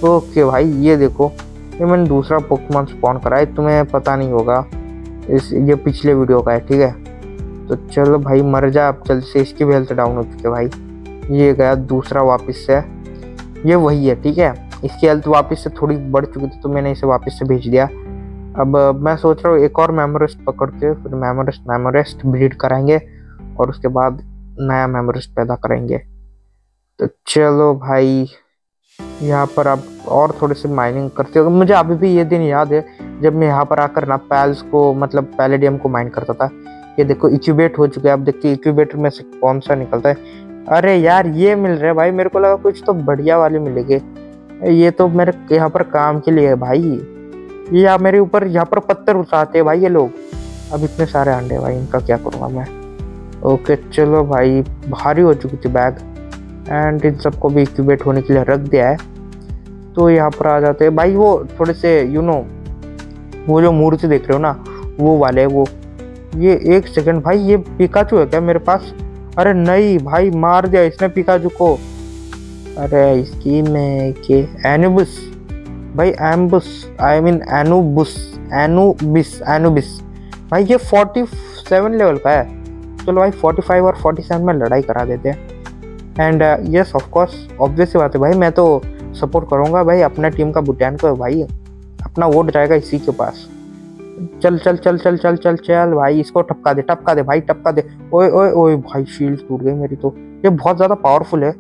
A: ओके भाई, ये देखो, ये मैंने दूसरा पोकेमॉन स्पॉन करा है, तुम्हें पता नहीं होगा, ये पिछले वीडियो का है। ठीक है, तो चलो भाई मर जा अब जल्दी से, इसकी भी हेल्थ डाउन हो चुकी है भाई। ये गया दूसरा वापस से, ये वही है। ठीक है, इसकी हेल्थ वापस से थोड़ी बढ़ चुकी थी, तो मैंने इसे वापस से भेज दिया। अब मैं सोच रहा हूँ एक और मेमोरिस्ट पकड़ के फिर मेमोरिस्ट ब्रीड कराएंगे, और उसके बाद नया मेमोरिस्ट पैदा करेंगे। तो चलो भाई, यहाँ पर अब और थोड़ी सी माइनिंग करते हो। मुझे अभी भी ये दिन याद है जब मैं यहाँ पर आकर ना पैल्स को, मतलब पैलेडियम को माइन करता था। ये देखो इक्यूबेट हो चुके हैं, अब देखते इक्यूबेटर में से कौन सा निकलता है। अरे यार ये मिल रहे भाई, मेरे को लगा कुछ तो बढ़िया वाले मिलेंगे, ये तो मेरे यहाँ पर काम के लिए है भाई। ये आप मेरे ऊपर यहाँ पर पत्थर उठाते हैं भाई ये लोग। अब इतने सारे अंडे भाई, इनका क्या करूँगा मैं। ओके चलो भाई, भारी हो चुकी थी बैग, एंड इन सबको भी इंक्यूबेट होने के लिए रख दिया है। तो यहाँ पर आ जाते हैं भाई, वो थोड़े से वो जो मूर्ति देख रहे हो ना, वो वाले वो। ये एक सेकंड भाई, ये पिकाचू है क्या मेरे पास? अरे नहीं भाई, मार दिया इसने पिकाचू को। अरे इसकी मैं के एनुबस भाई, एम्बुस आई मीन एनुबुस, एनुबिस भाई। ये 47 लेवल का है। चलो भाई 45 और 47 में लड़ाई करा देते हैं। And yes of course, obvious सी बात है भाई, मैं तो सपोर्ट करूंगा भाई अपना टीम का बुटियान को भाई। अपना वोट जाएगा इसी के पास। चल चल चल चल चल चल चल भाई, इसको टपका दे भाई, टपका दे। ओए ओए ओए भाई, शील्ड टूट गई मेरी तो। ये बहुत ज़्यादा पावरफुल है।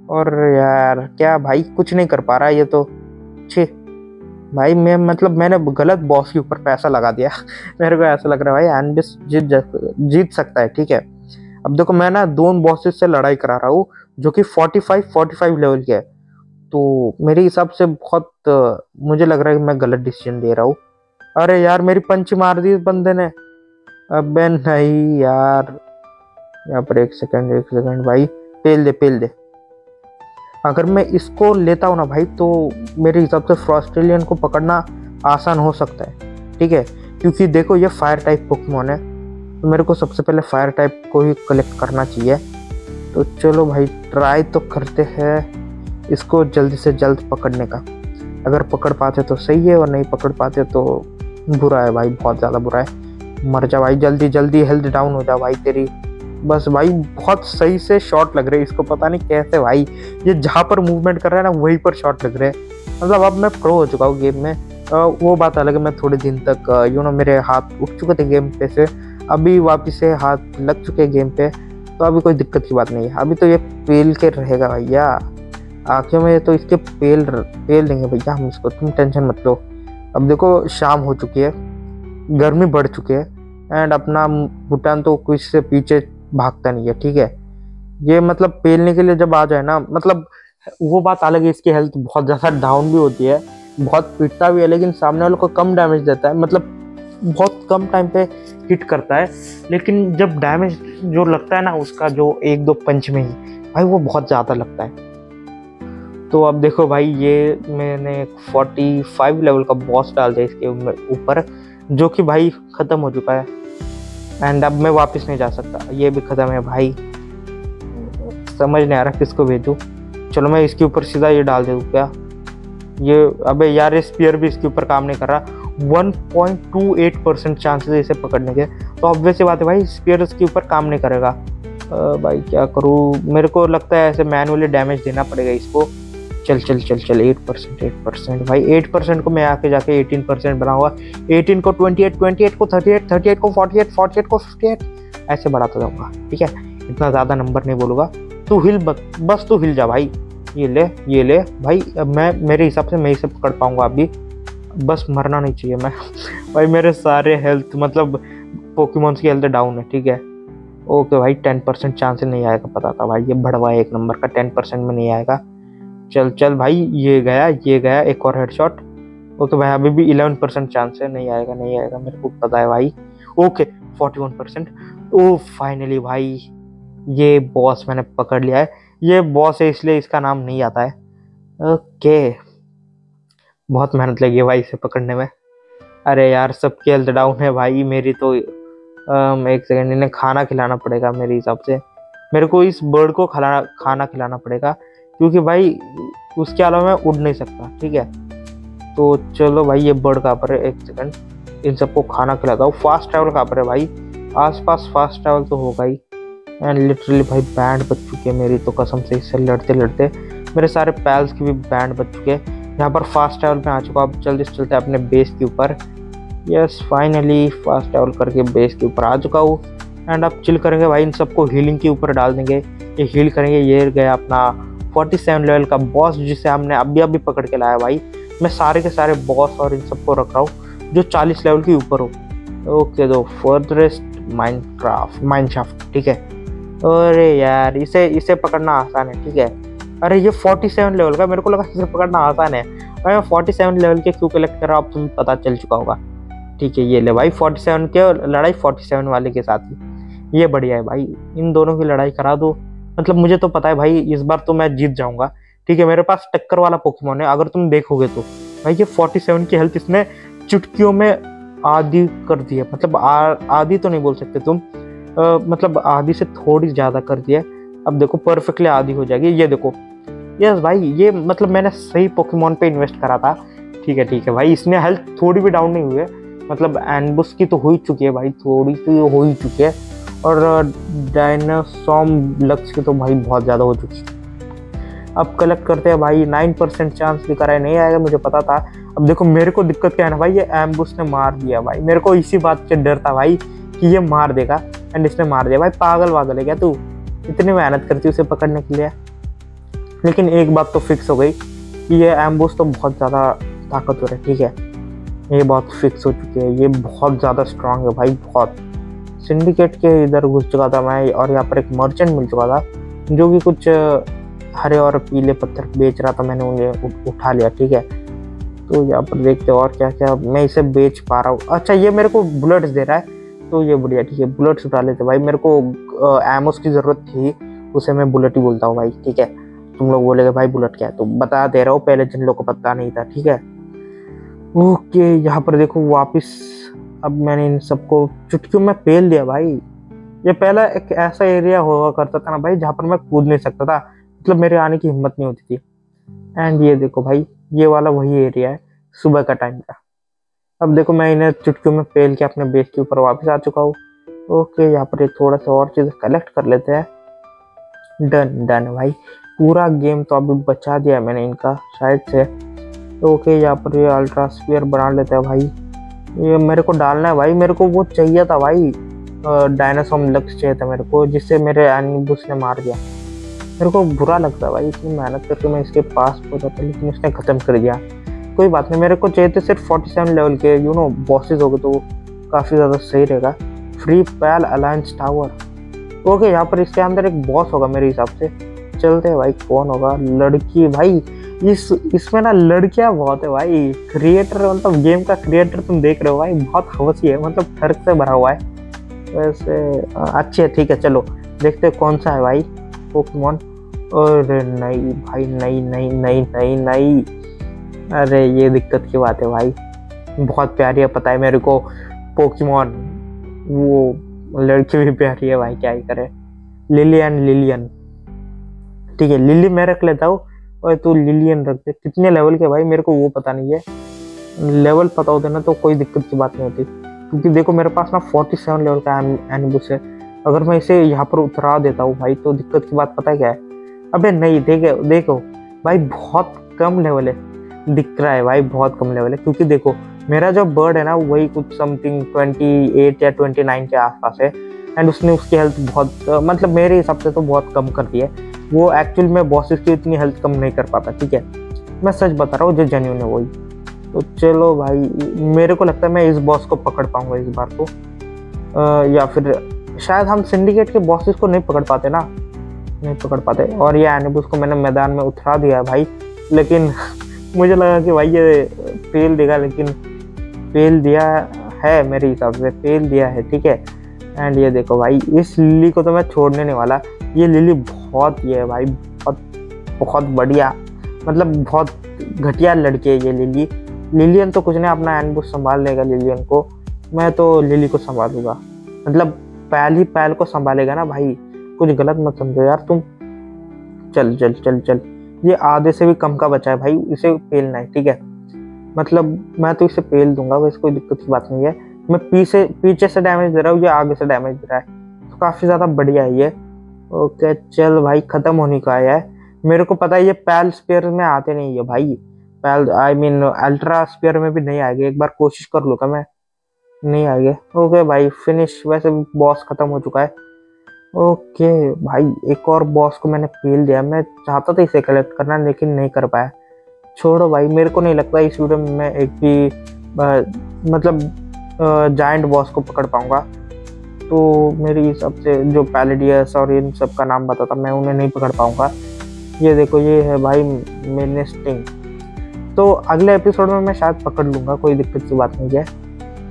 A: और यार क्या भाई, कुछ नहीं कर पा रहा ये तो। छे भाई, मैंने गलत बॉस के ऊपर पैसा लगा दिया। मेरे को ऐसा लग रहा है भाई एनबिस जीत सकता है। ठीक है, अब देखो मैं ना 2 बॉसेस से लड़ाई करा रहा हूँ जो कि 45 लेवल के है। तो मेरे हिसाब से बहुत मुझे लग रहा है कि मैं गलत डिसीजन दे रहा हूँ। अरे यार मेरी पंच मार दी इस बंदे ने। अबे नहीं यार, यहाँ पर एक सेकंड भाई, पेल दे। अगर मैं इसको लेता हूँ ना भाई, तो मेरे हिसाब से फ्रॉस्टेलियन को पकड़ना आसान हो सकता है। ठीक है, क्योंकि देखो ये फायर टाइप पोकेमॉन है, तो मेरे को सबसे पहले फायर टाइप को ही कलेक्ट करना चाहिए। तो चलो भाई ट्राई तो करते हैं इसको जल्दी से जल्द पकड़ने का। अगर पकड़ पाते तो सही है, और नहीं पकड़ पाते तो बुरा है भाई, बहुत ज़्यादा बुरा है। मर जा भाई, जल्दी जल्दी हेल्थ डाउन हो जा भाई तेरी। बस भाई बहुत सही से शॉट लग रहे हैं इसको, पता नहीं कैसे भाई, ये जहाँ पर मूवमेंट कर रहा है ना वहीं पर शॉट लग रहे हैं। मतलब अब मैं प्रो हो चुका हूँ गेम में। वो बात अलग है, मैं थोड़े दिन तक मेरे हाथ उठ चुके थे गेम पे से, अभी वापस से हाथ लग चुके हैं गेम पे, तो अभी कोई दिक्कत की बात नहीं है। अभी तो ये पेल के रहेगा भैया, आखिर में तो इसके पेल देंगे भैया हम इसको, तुम टेंशन मत लो। अब देखो शाम हो चुकी है, गर्मी बढ़ चुकी है, एंड अपना भूटान तो कुछ से पीछे भागता नहीं है। ठीक है, ये मतलब पेलने के लिए जब आ जाए ना, मतलब वो बात अलग है, इसकी हेल्थ बहुत ज़्यादा डाउन भी होती है, बहुत पीटता भी है, लेकिन सामने वालों को कम डैमेज देता है, मतलब बहुत कम टाइम पे हिट करता है। लेकिन जब डैमेज जो लगता है ना उसका, जो 1-2 पंच में ही भाई, वो बहुत ज़्यादा लगता है। तो अब देखो भाई, ये मैंने 45 लेवल का बॉस डाल दिया इसके ऊपर, जो कि भाई ख़त्म हो चुका है। एंड अब मैं वापस नहीं जा सकता, ये भी ख़त्म है भाई। समझ नहीं आ रहा किसको भेजूँ। चलो मैं इसके ऊपर सीधा ये डाल दूँ क्या? ये अबे यार, ये स्पीयर भी इसके ऊपर काम नहीं कर रहा। 1.28% चांसेस है इसे पकड़ने के, तो ऑब्वियस बात है भाई स्पीयर इसके ऊपर काम नहीं करेगा। भाई क्या करूँ, मेरे को लगता है ऐसे मैनुअली डैमेज देना पड़ेगा इसको। चल 8% भाई, 8% को मैं आके जाके 18% बनाऊंगा, 18 को 28, 28 को 38, 38 को 48, 48 को 58, ऐसे बढ़ाता जाऊंगा। ठीक है, इतना ज़्यादा नंबर नहीं बोलूँगा। तू हिल बस तू हिल जा भाई। ये ले भाई, अब मेरे हिसाब से मैं इसे पकड़ पाऊंगा अभी, बस मरना नहीं चाहिए मैं। भाई मेरे सारे हेल्थ, मतलब पोकेमॉन्स की हेल्थ डाउन है। ठीक है, ओके भाई 10% चांस नहीं आएगा, पता था भाई, ये बढ़वा है 1 नंबर का, 10% में नहीं आएगा। चल भाई, ये गया एक और हेडशॉट। ओके भाई, अभी भी 11% चांस है, नहीं आएगा मेरे को पता है भाई। ओके 41%। ओ फाइनली भाई, ये बॉस मैंने पकड़ लिया है। ये बॉस है इसलिए इसका नाम नहीं आता है। ओके, बहुत मेहनत लगी है भाई इसे पकड़ने में। अरे यार सबकी हेल्थ डाउन है भाई, मेरी तो एक सेकेंड, इन्हें खाना खिलाना पड़ेगा मेरे हिसाब से। मेरे को इस बर्ड को खाना खिलाना पड़ेगा, क्योंकि भाई उसके अलावा मैं उड़ नहीं सकता। ठीक है, तो चलो भाई, ये बर्ड कहाँ पर है? एक सेकंड, इन सबको खाना खिलाता हूँ। फास्ट ट्रैवल कहाँ पर है भाई? आसपास फास्ट ट्रैवल तो होगा ही। एंड लिटरली भाई बैंड बच चुकी है मेरी तो, कसम से इससे लड़ते लड़ते मेरे सारे पैल्स की भी बैंड बच चुके हैं। यहाँ पर फास्ट ट्रैवल में आ चुका हूँ। अब जल्दी से चलते अपने बेस के ऊपर। यस फाइनली फास्ट ट्रैवल करके बेस के ऊपर आ चुका हूँ। एंड अब चिल करेंगे भाई, इन सबको हीलिंग के ऊपर डाल देंगे, ये हील करेंगे। ये गया अपना 47 लेवल का बॉस, जिसे हमने अभी पकड़ के लाया भाई। मैं सारे के सारे बॉस और इन सबको रख रहा हूँ जो 40 लेवल के ऊपर हो। ओके, तो फर्दरेस्ट माइनशाफ्ट। ठीक है, अरे यार इसे पकड़ना आसान है। ठीक है, अरे ये 47 लेवल का, मेरे को लगा इसे पकड़ना आसान है। मैं 47 लेवल के क्यों कलेक्ट कर रहा हूँ, अब तुम्हें पता चल चुका होगा। ठीक है, ये ले भाई 47 के लड़ाई 47 वाले के साथ ही, ये बढ़िया है भाई। इन दोनों की लड़ाई करा दो, मतलब मुझे तो पता है भाई इस बार तो मैं जीत जाऊंगा। ठीक है, मेरे पास टक्कर वाला पोकेमॉन है, अगर तुम देखोगे तो भाई ये 47 की हेल्थ इसने चुटकियों में आधी कर दिया, मतलब आधी तो नहीं बोल सकते तुम, मतलब आधी से थोड़ी ज़्यादा कर दिया। अब देखो परफेक्टली आधी हो जाएगी, ये देखो। यस भाई, ये मतलब मैंने सही पोकेमॉन पे इन्वेस्ट करा था। ठीक है भाई, इसने हेल्थ थोड़ी भी डाउन नहीं हुई है, मतलब एनबुस की तो हो ही चुकी है भाई, थोड़ी सी हो ही चुकी है, और डायनासोम लक्स की तो भाई बहुत ज़्यादा हो चुकी है। अब कलेक्ट करते हैं भाई, 9% चांस दिखा रहा है, नहीं आएगा, मुझे पता था। अब देखो मेरे को दिक्कत क्या है ना भाई, ये एम्बुस ने मार दिया भाई, मेरे को इसी बात से डर था भाई कि ये मार देगा, एंड इसने मार दिया भाई। पागल है क्या तू, इतनी मेहनत करती उसे पकड़ने के लिए। लेकिन एक बात तो फिक्स हो गई कि ये एम्बुस तो बहुत ज़्यादा ताकतवर है, ठीक है, ये बात फिक्स हो चुकी है, ये बहुत ज़्यादा स्ट्रांग है भाई, बहुत। सिंडिकेट के इधर घुस चुका था मैं, और यहाँ पर एक मर्चेंट मिल चुका था जो कि कुछ हरे और पीले पत्थर बेच रहा था, मैंने उन्हें उठा लिया, ठीक है। तो यहाँ पर देखते और क्या क्या मैं इसे बेच पा रहा हूँ। अच्छा, ये मेरे को बुलेट्स दे रहा है, तो ये बढ़िया, ठीक है, बुलेट्स उठा लेते भाई, मेरे को एमोस की ज़रूरत थी, उसे मैं बुलेट ही बोलता हूँ भाई, ठीक है। तुम लोग बोलेगे भाई बुलेट क्या है, तो बता दे रहा हूँ, पहले जिन लोगों को पता नहीं था, ठीक है। ओके, यहाँ पर देखो वापस, अब मैंने इन सबको चुटकियों में पेल दिया भाई। ये पहला एक ऐसा एरिया हुआ करता था ना भाई जहाँ पर मैं कूद नहीं सकता था, मतलब मेरे आने की हिम्मत नहीं होती थी। एंड ये देखो भाई, ये वाला वही एरिया है सुबह का टाइम का। अब देखो मैं इन्हें चुटकियों में पेल के अपने बेस के ऊपर वापस आ चुका हूँ। ओके, यहाँ पर थोड़ा सा और चीज़ें कलेक्ट कर लेते हैं। डन भाई, पूरा गेम तो अभी बचा दिया मैंने इनका साइड से। ओके, यहाँ पर ये अल्ट्रा स्फीयर बना लेते हैं भाई, ये मेरे को डालना है भाई, मेरे को वो चाहिए था भाई, डायनासोम लक्स चाहिए था मेरे को, जिससे मेरे एनिबुस ने मार दिया। मेरे को बुरा लगता है भाई, इतनी मेहनत करके मैं इसके पास पहुंचा था, लेकिन उसने ख़त्म कर दिया। कोई बात नहीं, मेरे को चाहिए थे सिर्फ 47 लेवल के बॉसेस हो गए तो काफ़ी ज़्यादा सही रहेगा। फ्री पैल अलायंस टावर। ओके, यहाँ पर इसके अंदर एक बॉस होगा मेरे हिसाब से, चलते हैं भाई। कौन होगा? लड़की भाई, इसमें ना लड़कियां बहुत है भाई। क्रिएटर, मतलब गेम का क्रिएटर तुम देख रहे हो भाई, बहुत हवसी है, मतलब ठर्क से भरा हुआ है वैसे। अच्छी है, ठीक है, चलो देखते हैं कौन सा है भाई पोकेमॉन। अरे नहीं भाई, नहीं, अरे ये दिक्कत की बात है भाई, बहुत प्यारी है पता है मेरे को पोकेमॉन, वो लड़की भी प्यारी है भाई, क्या ही करे। लिलियन, ठीक है, लिली मैं रख लेता हूँ, और तू लिलियन रख दे। कितने लेवल के भाई मेरे को वो पता नहीं है, लेवल पता होते ना तो कोई दिक्कत की बात नहीं होती, क्योंकि देखो मेरे पास ना 47 लेवल का एनिबुस है। अगर मैं इसे यहाँ पर उतरा देता हूँ भाई तो दिक्कत की बात पता है क्या है? अबे नहीं, देखो भाई, बहुत कम लेवल है, दिख रहा है भाई, बहुत कम लेवल है, क्योंकि देखो मेरा जो बर्ड है ना वही कुछ समथिंग 28 या 29 के आसपास है, एंड उसने उसकी हेल्थ बहुत, मतलब मेरे हिसाब से तो बहुत कम कर दी है। वो एक्चुअल में बॉसेस की इतनी हेल्थ कम नहीं कर पाता, ठीक है, मैं सच बता रहा हूँ, जो जेन्युइन है वही। तो चलो भाई, मेरे को लगता है मैं इस बॉस को पकड़ पाऊंगा इस बार तो, या फिर शायद हम सिंडिकेट के बॉसेस को नहीं पकड़ पाते ना, नहीं पकड़ पाते। और ये एनिबुस को मैंने मैदान में उतरा दिया है भाई, लेकिन मुझे लगा कि भाई ये फेल देगा, लेकिन फेल दिया है, मेरे हिसाब से फेल दिया है, ठीक है। एंड ये देखो भाई, इस लिली को तो मैं छोड़ने नहीं वाला, ये लिली बहुत ये है भाई, बहुत बढ़िया, मतलब बहुत घटिया लड़की है ये लिली। लिलियन तो कुछ नहीं, अपना एनिबुस संभाल लेगा लिलियन को, मैं तो लिली को संभालूंगा, मतलब पैल ही पैल को संभालेगा ना भाई, कुछ गलत मत समझो यार तुम। चल, ये आधे से भी कम का बचा है भाई, इसे पेलना है, ठीक है, मतलब मैं तो इसे पेल दूंगा, वैसे कोई दिक्कत की बात नहीं है। मैं पीछे से डैमेज दे रहा हूँ, ये आगे से डैमेज दे रहा है, तो काफ़ी ज़्यादा बढ़िया है ये। ओके, चल भाई, ख़त्म होने का आया है। मेरे को पता है ये पैल स्पेयर में आते नहीं है भाई, पैल अल्ट्रा स्पेयर में भी नहीं आएंगे, एक बार कोशिश कर लूँगा मैं, नहीं आएंगे। ओके भाई, फिनिश, वैसे बॉस ख़त्म हो चुका है। ओके भाई, एक और बॉस को मैंने पेल दिया, मैं चाहता था इसे कलेक्ट करना लेकिन नहीं कर पाया। छोड़ो भाई, मेरे को नहीं लगता इस वीडियो में मैं एक भी मतलब जायंट बॉस को पकड़ पाऊंगा, तो मेरे हिसाब से जो पैलेडियस और इन सब का नाम बताता मैं उन्हें नहीं पकड़ पाऊंगा। ये देखो, ये है भाई मेनेस्टिंग, तो अगले एपिसोड में मैं शायद पकड़ लूँगा, कोई दिक्कत की बात नहीं है।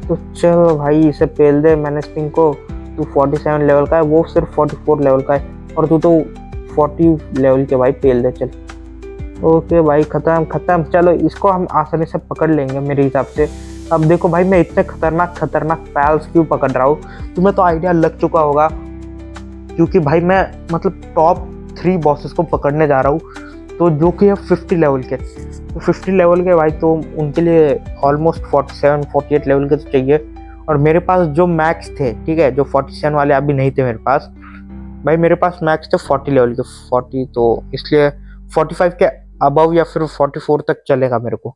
A: तो चलो भाई, इसे पेल दे मेनेस्टिंग को। तू 47 लेवल का है, वो सिर्फ 44 लेवल का है, और तू तो 40 लेवल के भाई, पेल दे चल। ओके भाई, ख़त्म। चलो इसको हम आसानी से पकड़ लेंगे मेरे हिसाब से, अब देखो भाई मैं इतने खतरनाक खतरनाक पैल्स क्यों पकड़ रहा हूँ, तुम्हें तो आइडिया लग चुका होगा। क्योंकि भाई मैं मतलब टॉप 3 बॉसेस को पकड़ने जा रहा हूँ, तो जो कि है 50 लेवल के। तो 50 लेवल के भाई, तो उनके लिए ऑलमोस्ट 47-48 लेवल के तो चाहिए। और मेरे पास जो मैक्स थे, ठीक है, जो 47 वाले अभी नहीं थे मेरे पास भाई, मेरे पास मैक्स थे 40 लेवल के 40, तो इसलिए 45 के अबव या फिर 44 तक चलेगा मेरे को।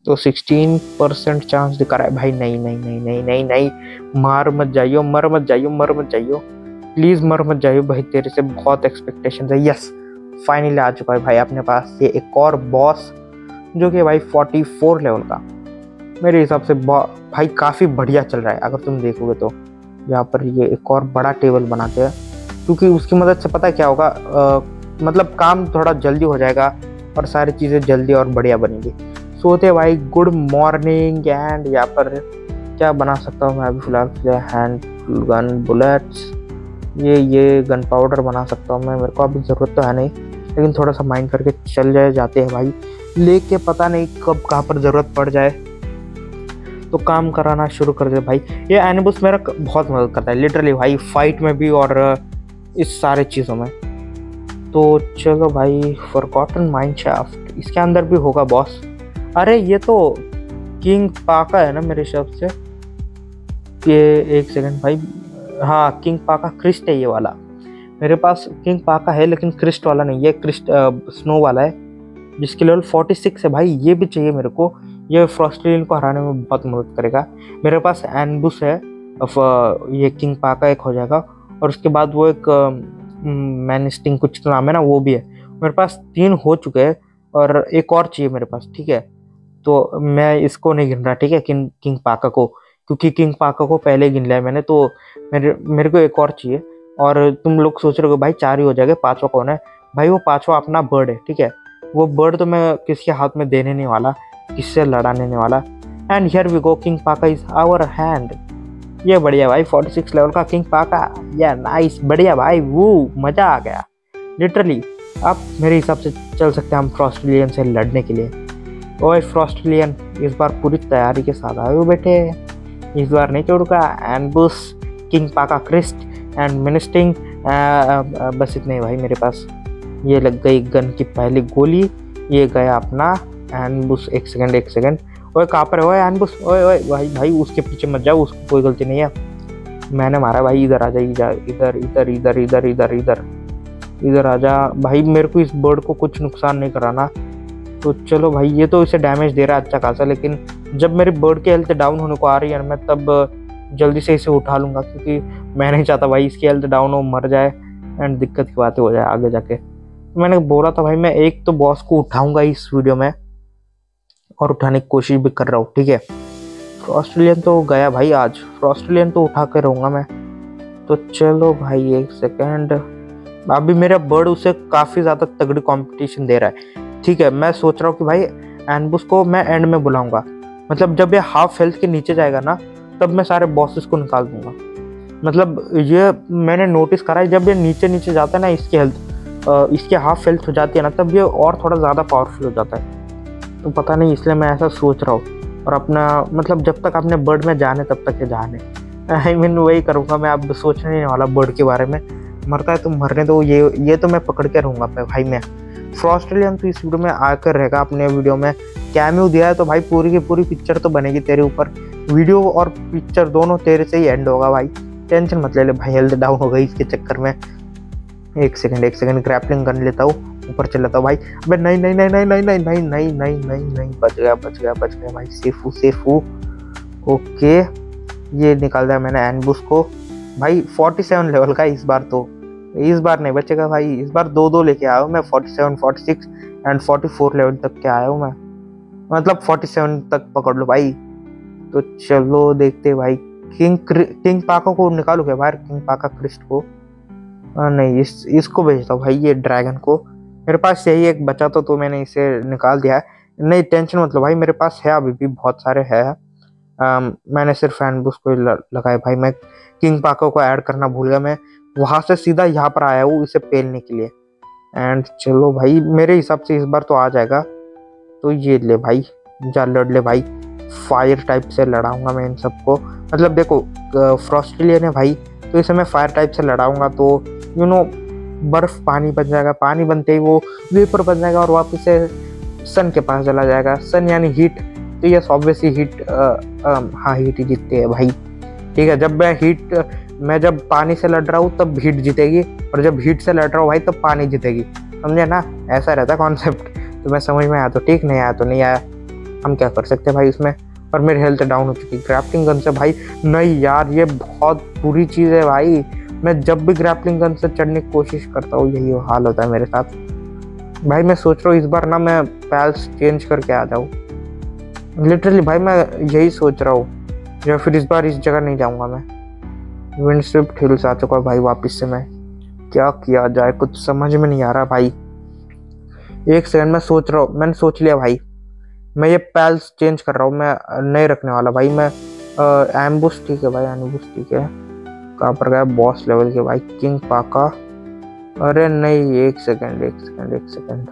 A: तो 16% चांस दिखा रहा है भाई। नहीं नहीं नहीं नहीं नहीं नहीं, मार मत जाइयो, मर मत जाइयो, मर मत जाइयो, प्लीज मर मत जाइयो भाई, तेरे से बहुत एक्सपेक्टेशन है। यस, फाइनली आ चुका है भाई अपने पास ये एक और बॉस, जो कि भाई 44 लेवल का मेरे हिसाब से भाई काफ़ी बढ़िया चल रहा है। अगर तुम देखोगे तो यहाँ पर ये एक और बड़ा टेबल बनाते हैं, क्योंकि उसकी मदद से पता है क्या होगा, मतलब काम थोड़ा जल्दी हो जाएगा और सारी चीज़ें जल्दी और बढ़िया बनेंगी। सोते भाई गुड मॉर्निंग। एंड यहाँ पर क्या बना सकता हूँ मैं अभी फ़िलहाल, हैंड गन बुलेट्स, ये गन पाउडर बना सकता हूँ मैं। मेरे को अभी ज़रूरत तो है नहीं, लेकिन थोड़ा सा माइंड करके चल जाते हैं भाई, लेके पता नहीं कब कहाँ पर ज़रूरत पड़ जाए तो काम कराना शुरू कर दे भाई। ये एनिबुस मेरा बहुत मदद करता है लिटरली भाई, फाइट में भी और इस सारे चीज़ों में। तो चलो भाई, फॉरगॉटन माइन शाफ्ट, इसके अंदर भी होगा बॉस। अरे ये तो किंग पाका है ना मेरे हिसाब से। ये एक सेकंड भाई, हाँ किंग पाका क्रिस्ट है ये वाला। मेरे पास किंग पाका है लेकिन क्रिस्ट वाला नहीं है, क्रिस्ट स्नो वाला है, जिसके लेवल 46 है भाई। ये भी चाहिए मेरे को, ये फ्रॉस्टलियन को हराने में बहुत मदद करेगा। मेरे पास एनबुस है, ये किंग पाका एक हो जाएगा, और उसके बाद वो एक मैनिस्टिंग कुछ नाम है ना, वो भी है। मेरे पास 3 हो चुके हैं और एक और चाहिए मेरे पास, ठीक है। तो मैं इसको नहीं गिन रहा, ठीक है, किंग पाका को, क्योंकि किंग पाका को पहले गिन लिया है मैंने। तो मेरे को एक और चाहिए। और तुम लोग सोच रहे हो भाई 4 ही हो जाएगा, 5वां कौन है भाई? वो 5वां अपना बर्ड है, ठीक है। वो बर्ड तो मैं किसके हाथ में देने नहीं वाला, किससे लड़ाने नहीं वाला। And here we go, king paka is our hand. ये बढ़िया भाई, 46 लेवल का किंग पाका, या नाइस, बढ़िया भाई, वो मजा आ गया लिटरली। अब मेरे हिसाब से चल सकते हैं हम फ्रॉस्टलियन से लड़ने के लिए। ओए फ्रॉस्टलियन, इस बार पूरी तैयारी के साथ आए हो बेटे, इस बार नहीं छोड़ूंगा। एनबुस, किंग पाका क्रिस्ट एंड मिनिस्टिंग, बस इतने ही भाई मेरे पास। ये लग गई गन की पहली गोली, ये गया अपना एनबुस। एक सेकंड, ओए कहाँ पर है ओए एनबुस? ओए भाई उसके पीछे मत जाओ, उसकी कोई गलती नहीं है, मैंने मारा भाई। इधर आ जा, इधर आ जा भाई, मेरे को इस बर्ड को कुछ नुकसान नहीं कराना। तो चलो भाई, ये तो इसे डैमेज दे रहा है अच्छा खासा, लेकिन जब मेरे बर्ड की हेल्थ डाउन होने को आ रही है मैं तब जल्दी से इसे उठा लूँगा, क्योंकि मैं नहीं चाहता भाई इसकी हेल्थ डाउन हो, मर जाए एंड दिक्कत की बातें हो जाए आगे जाके। तो मैंने बोला था भाई मैं एक तो बॉस को उठाऊंगा इस वीडियो में, और उठाने की कोशिश भी कर रहा हूँ, ठीक है। फ्रॉस्टलियन तो गया भाई, आज फ्रॉस्टलियन तो उठा कर रहूँगा मैं। तो चलो भाई एक सेकेंड, अभी मेरा बर्ड उससे काफ़ी ज़्यादा तगड़ी कंपटीशन दे रहा है, ठीक है। मैं सोच रहा हूँ कि भाई एनबुस को मैं एंड में बुलाऊंगा, मतलब जब ये हाफ हेल्थ के नीचे जाएगा ना, तब मैं सारे बॉसेस को निकाल दूंगा। मतलब ये मैंने नोटिस करा है, जब ये नीचे जाता है ना, इसकी हेल्थ इसके हाफ हेल्थ हो जाती है ना, तब ये और थोड़ा ज़्यादा पावरफुल हो जाता है। तो पता नहीं, इसलिए मैं ऐसा सोच रहा हूँ। और अपना मतलब जब तक अपने बर्ड में जाने तब तक ये जाने, आई मीन वही करूँगा मैं। अब सोचने नहीं वाला बर्ड के बारे में, मरता है तो मरने दो, ये तो मैं पकड़ के रहूँगा भाई मैं। फ्रॉस्टलियन तो इस वीडियो में आकर रहेगा, अपने वीडियो में कैमियो दिया है तो भाई पूरी की पूरी पिक्चर तो बनेगी तेरे ऊपर, वीडियो और पिक्चर दोनों तेरे से ही एंड होगा भाई, टेंशन मत ले ले भाई। हेल्थ डाउन हो गई इसके चक्कर में। एक सेकंड, ग्रैपलिंग गन लेता हूँ, ऊपर चलाता हूँ भाई। अबे नहीं, बच गया भाई, सेफ हूँ। ओके, ये निकाल दिया मैंने एनबुस को भाई। 47 लेवल का इस बार नहीं बचेगा भाई, इस बार 2 लेके आया हूँ मैं, 47, 46 एंड 44 लेवल तक के आया हूँ मैं, मतलब 47 तक पकड़ लो भाई। तो चलो देखते भाई, किंग पाका को निकालू क्या बाहर? किंग पाका क्रिस्ट को नहीं, इसको भेजता हूँ भाई, ये ड्रैगन को। मेरे पास यही एक बचा तो मैंने इसे निकाल दिया है। नहीं टेंशन मतलब भाई, मेरे पास है अभी भी बहुत सारे है। मैंने सिर्फ एनबुस को लगाया भाई, मैं किंग पाका को ऐड करना भूल गया। मैं वहां से सीधा यहाँ पर आया हूँ इसे पेलने के लिए। एंड चलो भाई, मेरे हिसाब से इस बार तो आ जाएगा। तो ये ले भाई, जा लड़ ले भाई, फायर टाइप से लड़ाऊंगा मैं इन सबको। मतलब देखो फ्रॉस्टेलियन है भाई, तो इसे मैं फायर टाइप से लड़ाऊंगा तो यू नो बर्फ पानी बन जाएगा, पानी बनते ही वो वेपर बन जाएगा और वापस से सन के पास चला जाएगा। सन यानी हीट, तो यस ऑब्वियसली हीट, हाँ हीट ही जीतती है भाई। ठीक है, मैं जब पानी से लड़ रहा हूँ तब हीट जीतेगी, और जब हीट से लड़ रहा हूँ भाई तब पानी जीतेगी, समझे ना? ऐसा रहता है कॉन्सेप्ट। तो मैं समझ में आया तो ठीक, नहीं आया तो नहीं आया, हम क्या कर सकते हैं भाई उसमें। और मेरी हेल्थ डाउन हो चुकी। ग्रैप्लिंग गन से भाई नहीं यार, ये बहुत बुरी चीज़ है भाई। मैं जब भी ग्रैप्लिंग गन से चढ़ने की कोशिश करता हूँ यही हाल होता है मेरे साथ भाई। मैं सोच रहा हूँ इस बार ना मैं पैल्स चेंज करके आ जाऊँ, लिटरली भाई मैं यही सोच रहा हूँ, या फिर इस बार इस जगह नहीं जाऊँगा मैं। विंडस्वीप्ट हिल्स आ चुका है भाई वापस से। मैं क्या किया जाए, कुछ समझ में नहीं आ रहा भाई। एक सेकंड में सोच रहा हूँ, मैंने सोच लिया भाई, मैं ये पैल्स चेंज कर रहा हूँ, मैं नहीं रखने वाला भाई। मैं एम्बुश ठीक है भाई, एम्बुश ठीक है। कहाँ पर गया बॉस लेवल के भाई, किंग पाका। अरे नहीं, एक सेकंड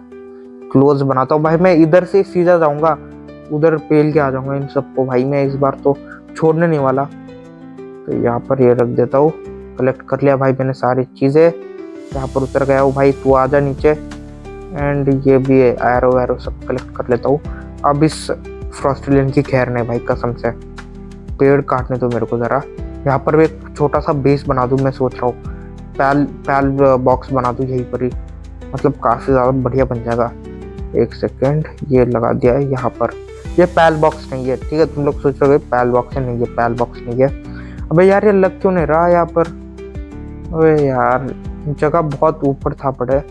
A: क्लोज बनाता हूँ भाई। मैं इधर से सीधा जाऊँगा, उधर पेल के आ जाऊँगा इन सबको भाई। मैं इस बार तो छोड़ने नहीं वाला। तो यहाँ पर ये रख देता हूँ। कलेक्ट कर लिया भाई मैंने सारी चीज़ें। यहाँ पर उतर गया हूँ भाई, तू आ जा नीचे। एंड ये भी है, एरो सब कलेक्ट कर लेता हूँ। अब इस फ्रॉस्टेलियन की खैर नहीं भाई, कसम से। पेड़ काटने तो मेरे को ज़रा। यहाँ पर एक छोटा सा बेस बना दूँ, मैं सोच रहा हूँ पैल बॉक्स बना दूँ यहीं पर ही, मतलब काफ़ी ज़्यादा बढ़िया बन जाएगा। एक सेकेंड, ये लगा दिया है यहाँ पर। ये पैल बॉक्स नहीं है, ठीक है? तुम लोग सोच रहे हो पैल बॉक्स है, नहीं है पैल बॉक्स नहीं है। अबे यार ये लग क्यों नहीं रहा यहाँ पर? अबे यार जगह बहुत ऊपर था पड़े।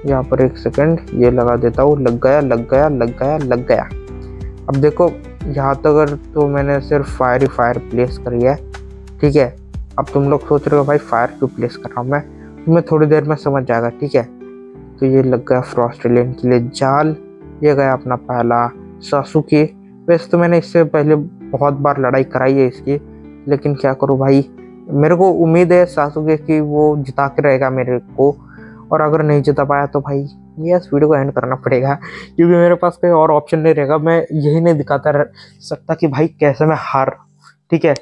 A: यहाँ पर एक सेकंड, ये लगा देता हूँ। लग गया। अब देखो यहाँ तक अगर तो मैंने सिर्फ फायर प्लेस करी है, ठीक है? अब तुम लोग सोच रहे हो भाई फायर क्यों प्लेस कर रहा हूँ मैं, तुम्हें थोड़ी देर में समझ जाएगा, ठीक है? तो ये लग गया फ्रॉस्टेलियन के लिए जाल। ये गया अपना पहला सासुके। वैसे तो मैंने इससे पहले बहुत बार लड़ाई कराई है इसकी, लेकिन क्या करूँ भाई, मेरे को उम्मीद है सासुके की वो जिता के रहेगा मेरे को। और अगर नहीं जिता पाया तो भाई ये इस वीडियो को एंड करना पड़ेगा, क्योंकि मेरे पास कोई और ऑप्शन नहीं रहेगा। मैं यही नहीं दिखाता रह सकता कि भाई कैसे मैं हार, ठीक है?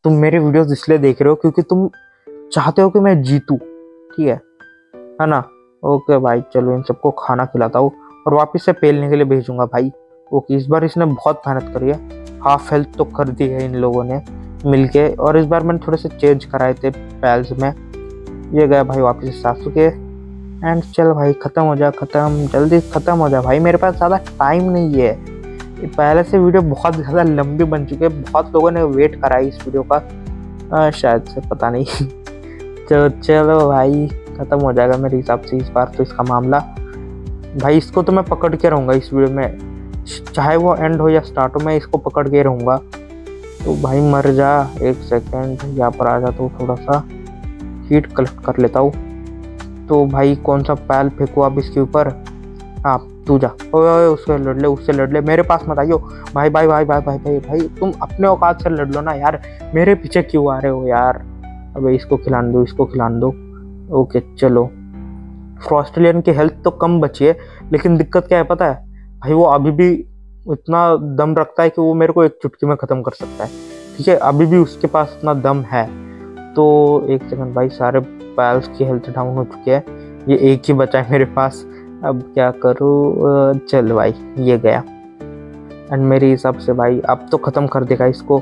A: तुम मेरे वीडियोस इसलिए देख रहे हो क्योंकि तुम चाहते हो कि मैं जीतूं, ठीक है ना? ओके भाई, चलो इन सबको खाना खिलाता हूँ और वापस से पेलने के लिए भेजूंगा भाई। ओके, इस बार इसने बहुत मेहनत करी है, हाफ हेल्थ तो कर दी है इन लोगों ने मिलके। और इस बार मैंने थोड़े से चेंज कराए थे पैल्स में। ये गया भाई वापस सासुके। एंड चल भाई ख़त्म हो जा, जल्दी ख़त्म हो जा भाई, मेरे पास ज़्यादा टाइम नहीं है। पहले से वीडियो बहुत ज़्यादा लंबी बन चुकी है, बहुत लोगों ने वेट कराई इस वीडियो का, शायद से, पता नहीं। चलो भाई ख़त्म हो जाएगा मेरे हिसाब से इस बार तो इसका मामला। भाई इसको तो मैं पकड़ के रहूँगा इस वीडियो में, चाहे वो एंड हो या स्टार्ट हो, मैं इसको पकड़ के रहूँगा। तो भाई मर जा। एक सेकेंड, यहाँ पर आ जाता हूँ, थोड़ा सा हीट कलेक्ट कर लेता हूँ। तो भाई कौन सा पैल फेंकूँ अब इसके ऊपर? हाँ तू जा, ओए उससे लड़ ले, मेरे पास मत आइयो भाई। भाई तुम अपने औकात से लड़ लो ना यार, मेरे पीछे क्यों आ रहे हो यार? अबे इसको खिलाने दो। ओके चलो। फ्रॉस्टेलियन की हेल्थ तो कम बची है, लेकिन दिक्कत क्या है पता है भाई, वो अभी भी इतना दम रखता है कि वो मेरे को एक चुटकी में ख़त्म कर सकता है, ठीक है? अभी भी उसके पास इतना दम है। तो एक सेकंड भाई, सारे पैल्स की हेल्थ डाउन हो चुकी है, ये एक ही बचा है मेरे पास। अब क्या करूँ? चल भाई ये गया। एंड मेरे हिसाब से भाई अब तो ख़त्म कर देगा इसको।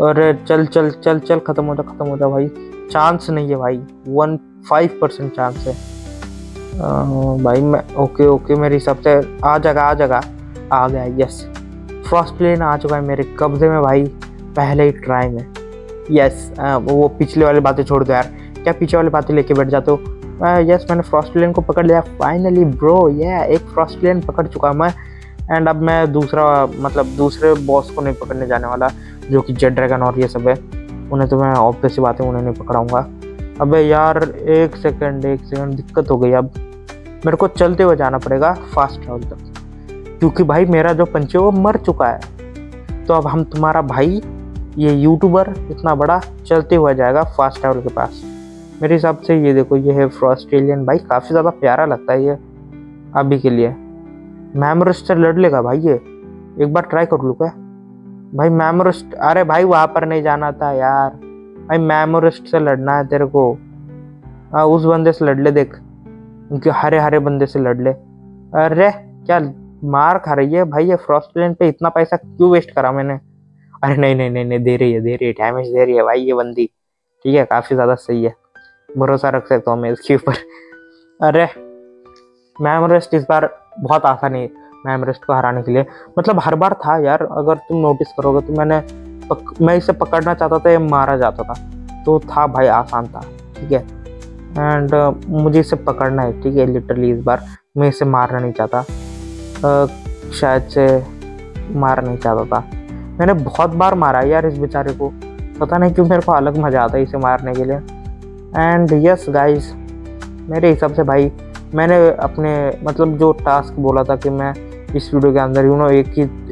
A: और चल ख़त्म हो जा भाई। चांस नहीं है भाई, 15% चांस है। भाई मैं ओके मेरे हिसाब से आ गया। यस, फ्रॉस्टेलियन आ चुका है मेरे कब्जे में भाई, पहले ही ट्राई में। यस, वो पिछले वाली बातें छोड़ दो यार, क्या पीछे वाली बातें लेके बैठ जाते हो? यस, मैंने फ्रॉस्टेलियन को पकड़ लिया फाइनली ब्रो। एक फ्रॉस्टेलियन पकड़ चुका मैं। एंड अब मैं दूसरे बॉस को नहीं पकड़ने जाने वाला, जो कि जेड ड्रैगन और ये सब है। उन्हें तो मैं ऑब्वियस सी बात है, उन्हें नहीं पकड़ाऊँगा। अबे यार एक सेकंड, दिक्कत हो गई। अब मेरे को चलते हुए जाना पड़ेगा फास्ट ट्रैवल तक, क्योंकि भाई मेरा जो पंच है वो मर चुका है। तो अब हम तुम्हारा भाई ये यूट्यूबर इतना बड़ा चलते हुए जाएगा फास्ट ट्रैवल के पास। मेरे हिसाब से ये देखो, ये है फ्रॉस्टेलियन भाई, काफ़ी ज़्यादा प्यारा लगता है ये अभी के लिए। मैमरस से लड़ लेगा भाई ये, एक बार ट्राई कर लूँ क्या भाई? मेमोरिस्ट, अरे भाई वहां पर नहीं जाना था यार भाई, मेमोरिस्ट से लड़ना है तेरे को। उस बंदे से लड़ ले, देख उनके हरे हरे बंदे से लड़ ले। अरे क्या मार खा रही है भाई, ये फ्रॉस्टलैंड पे इतना पैसा क्यों वेस्ट करा मैंने? अरे नहीं नहीं नहीं नहीं, दे रही है डैमेज दे रही है भाई ये बंदी। ठीक है, काफी ज्यादा सही है, भरोसा रख सकता हूँ मैं इसके ऊपर। अरे मेमोरिस्ट इस बार बहुत आसान है मेमोरिस्ट को हराने के लिए, मतलब हर बार था यार, अगर तुम नोटिस करोगे तो मैं इसे पकड़ना चाहता था, ये मारा जाता था, तो था भाई, आसान था। ठीक है, एंड मुझे इसे पकड़ना है। ठीक है, लिटरली इस बार मैं इसे मारना नहीं चाहता, शायद से मारना नहीं चाहता था। मैंने बहुत बार मारा यार इस बेचारे को, पता नहीं क्यों मेरे को अलग मजा आता है इसे मारने के लिए। एंड यस गाइस, मेरे हिसाब से भाई मैंने अपने मतलब जो टास्क बोला था कि मैं इस वीडियो के अंदर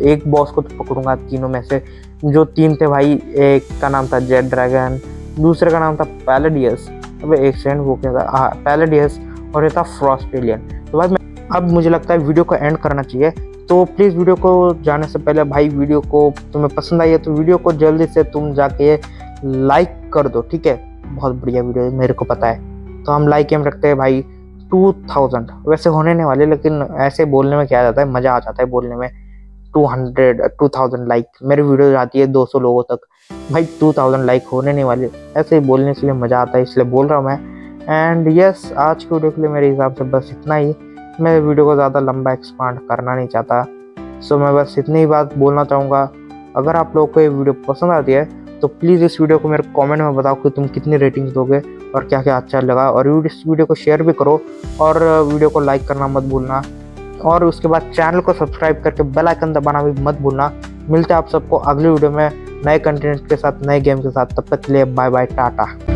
A: एक बॉस को तो पकड़ूंगा तीनों में से। जो तीन थे भाई, एक का नाम था जेड ड्रैगन, दूसरे का नाम था पैलेडियस, अब एक सेकंड वो क्या था, हाँ पैलेडियस, और ये था फ्रॉस्ट एलियन। तो भाई अब मुझे लगता है वीडियो को एंड करना चाहिए, तो प्लीज़ वीडियो को जाने से पहले भाई, वीडियो को तुम्हें पसंद आई है तो वीडियो को जल्दी से तुम जाके लाइक कर दो। ठीक है, बहुत बढ़िया वीडियो है मेरे को पता है, तो हम लाइक एम रखते हैं भाई 2000, वैसे होने नहीं वाले, लेकिन ऐसे बोलने में क्या जाता है, मज़ा आ जाता है बोलने में। 2000 लाइक, मेरी वीडियो जाती है 200 लोगों तक भाई, 2000 लाइक होने नहीं वाले, ऐसे ही बोलने के लिए मज़ा आता है, इसलिए बोल रहा हूँ मैं। एंड यस, आज की वीडियो के लिए मेरे हिसाब से बस इतना ही, मैं वीडियो को ज़्यादा लंबा एक्सपांड करना नहीं चाहता, सो मैं बस इतनी ही बात बोलना चाहूँगा। अगर आप लोगों को ये वीडियो पसंद आती है तो प्लीज़ इस वीडियो को मेरे कमेंट में बताओ कि तुम कितनी रेटिंग्स दोगे और क्या क्या अच्छा लगा, और इस वीडियो को शेयर भी करो, और वीडियो को लाइक करना मत भूलना, और उसके बाद चैनल को सब्सक्राइब करके बेल आइकन दबाना भी मत भूलना। मिलते हैं आप सबको अगली वीडियो में नए कंटेंट के साथ, नए गेम के साथ, तब तक के लिए बाय बाय, टाटा।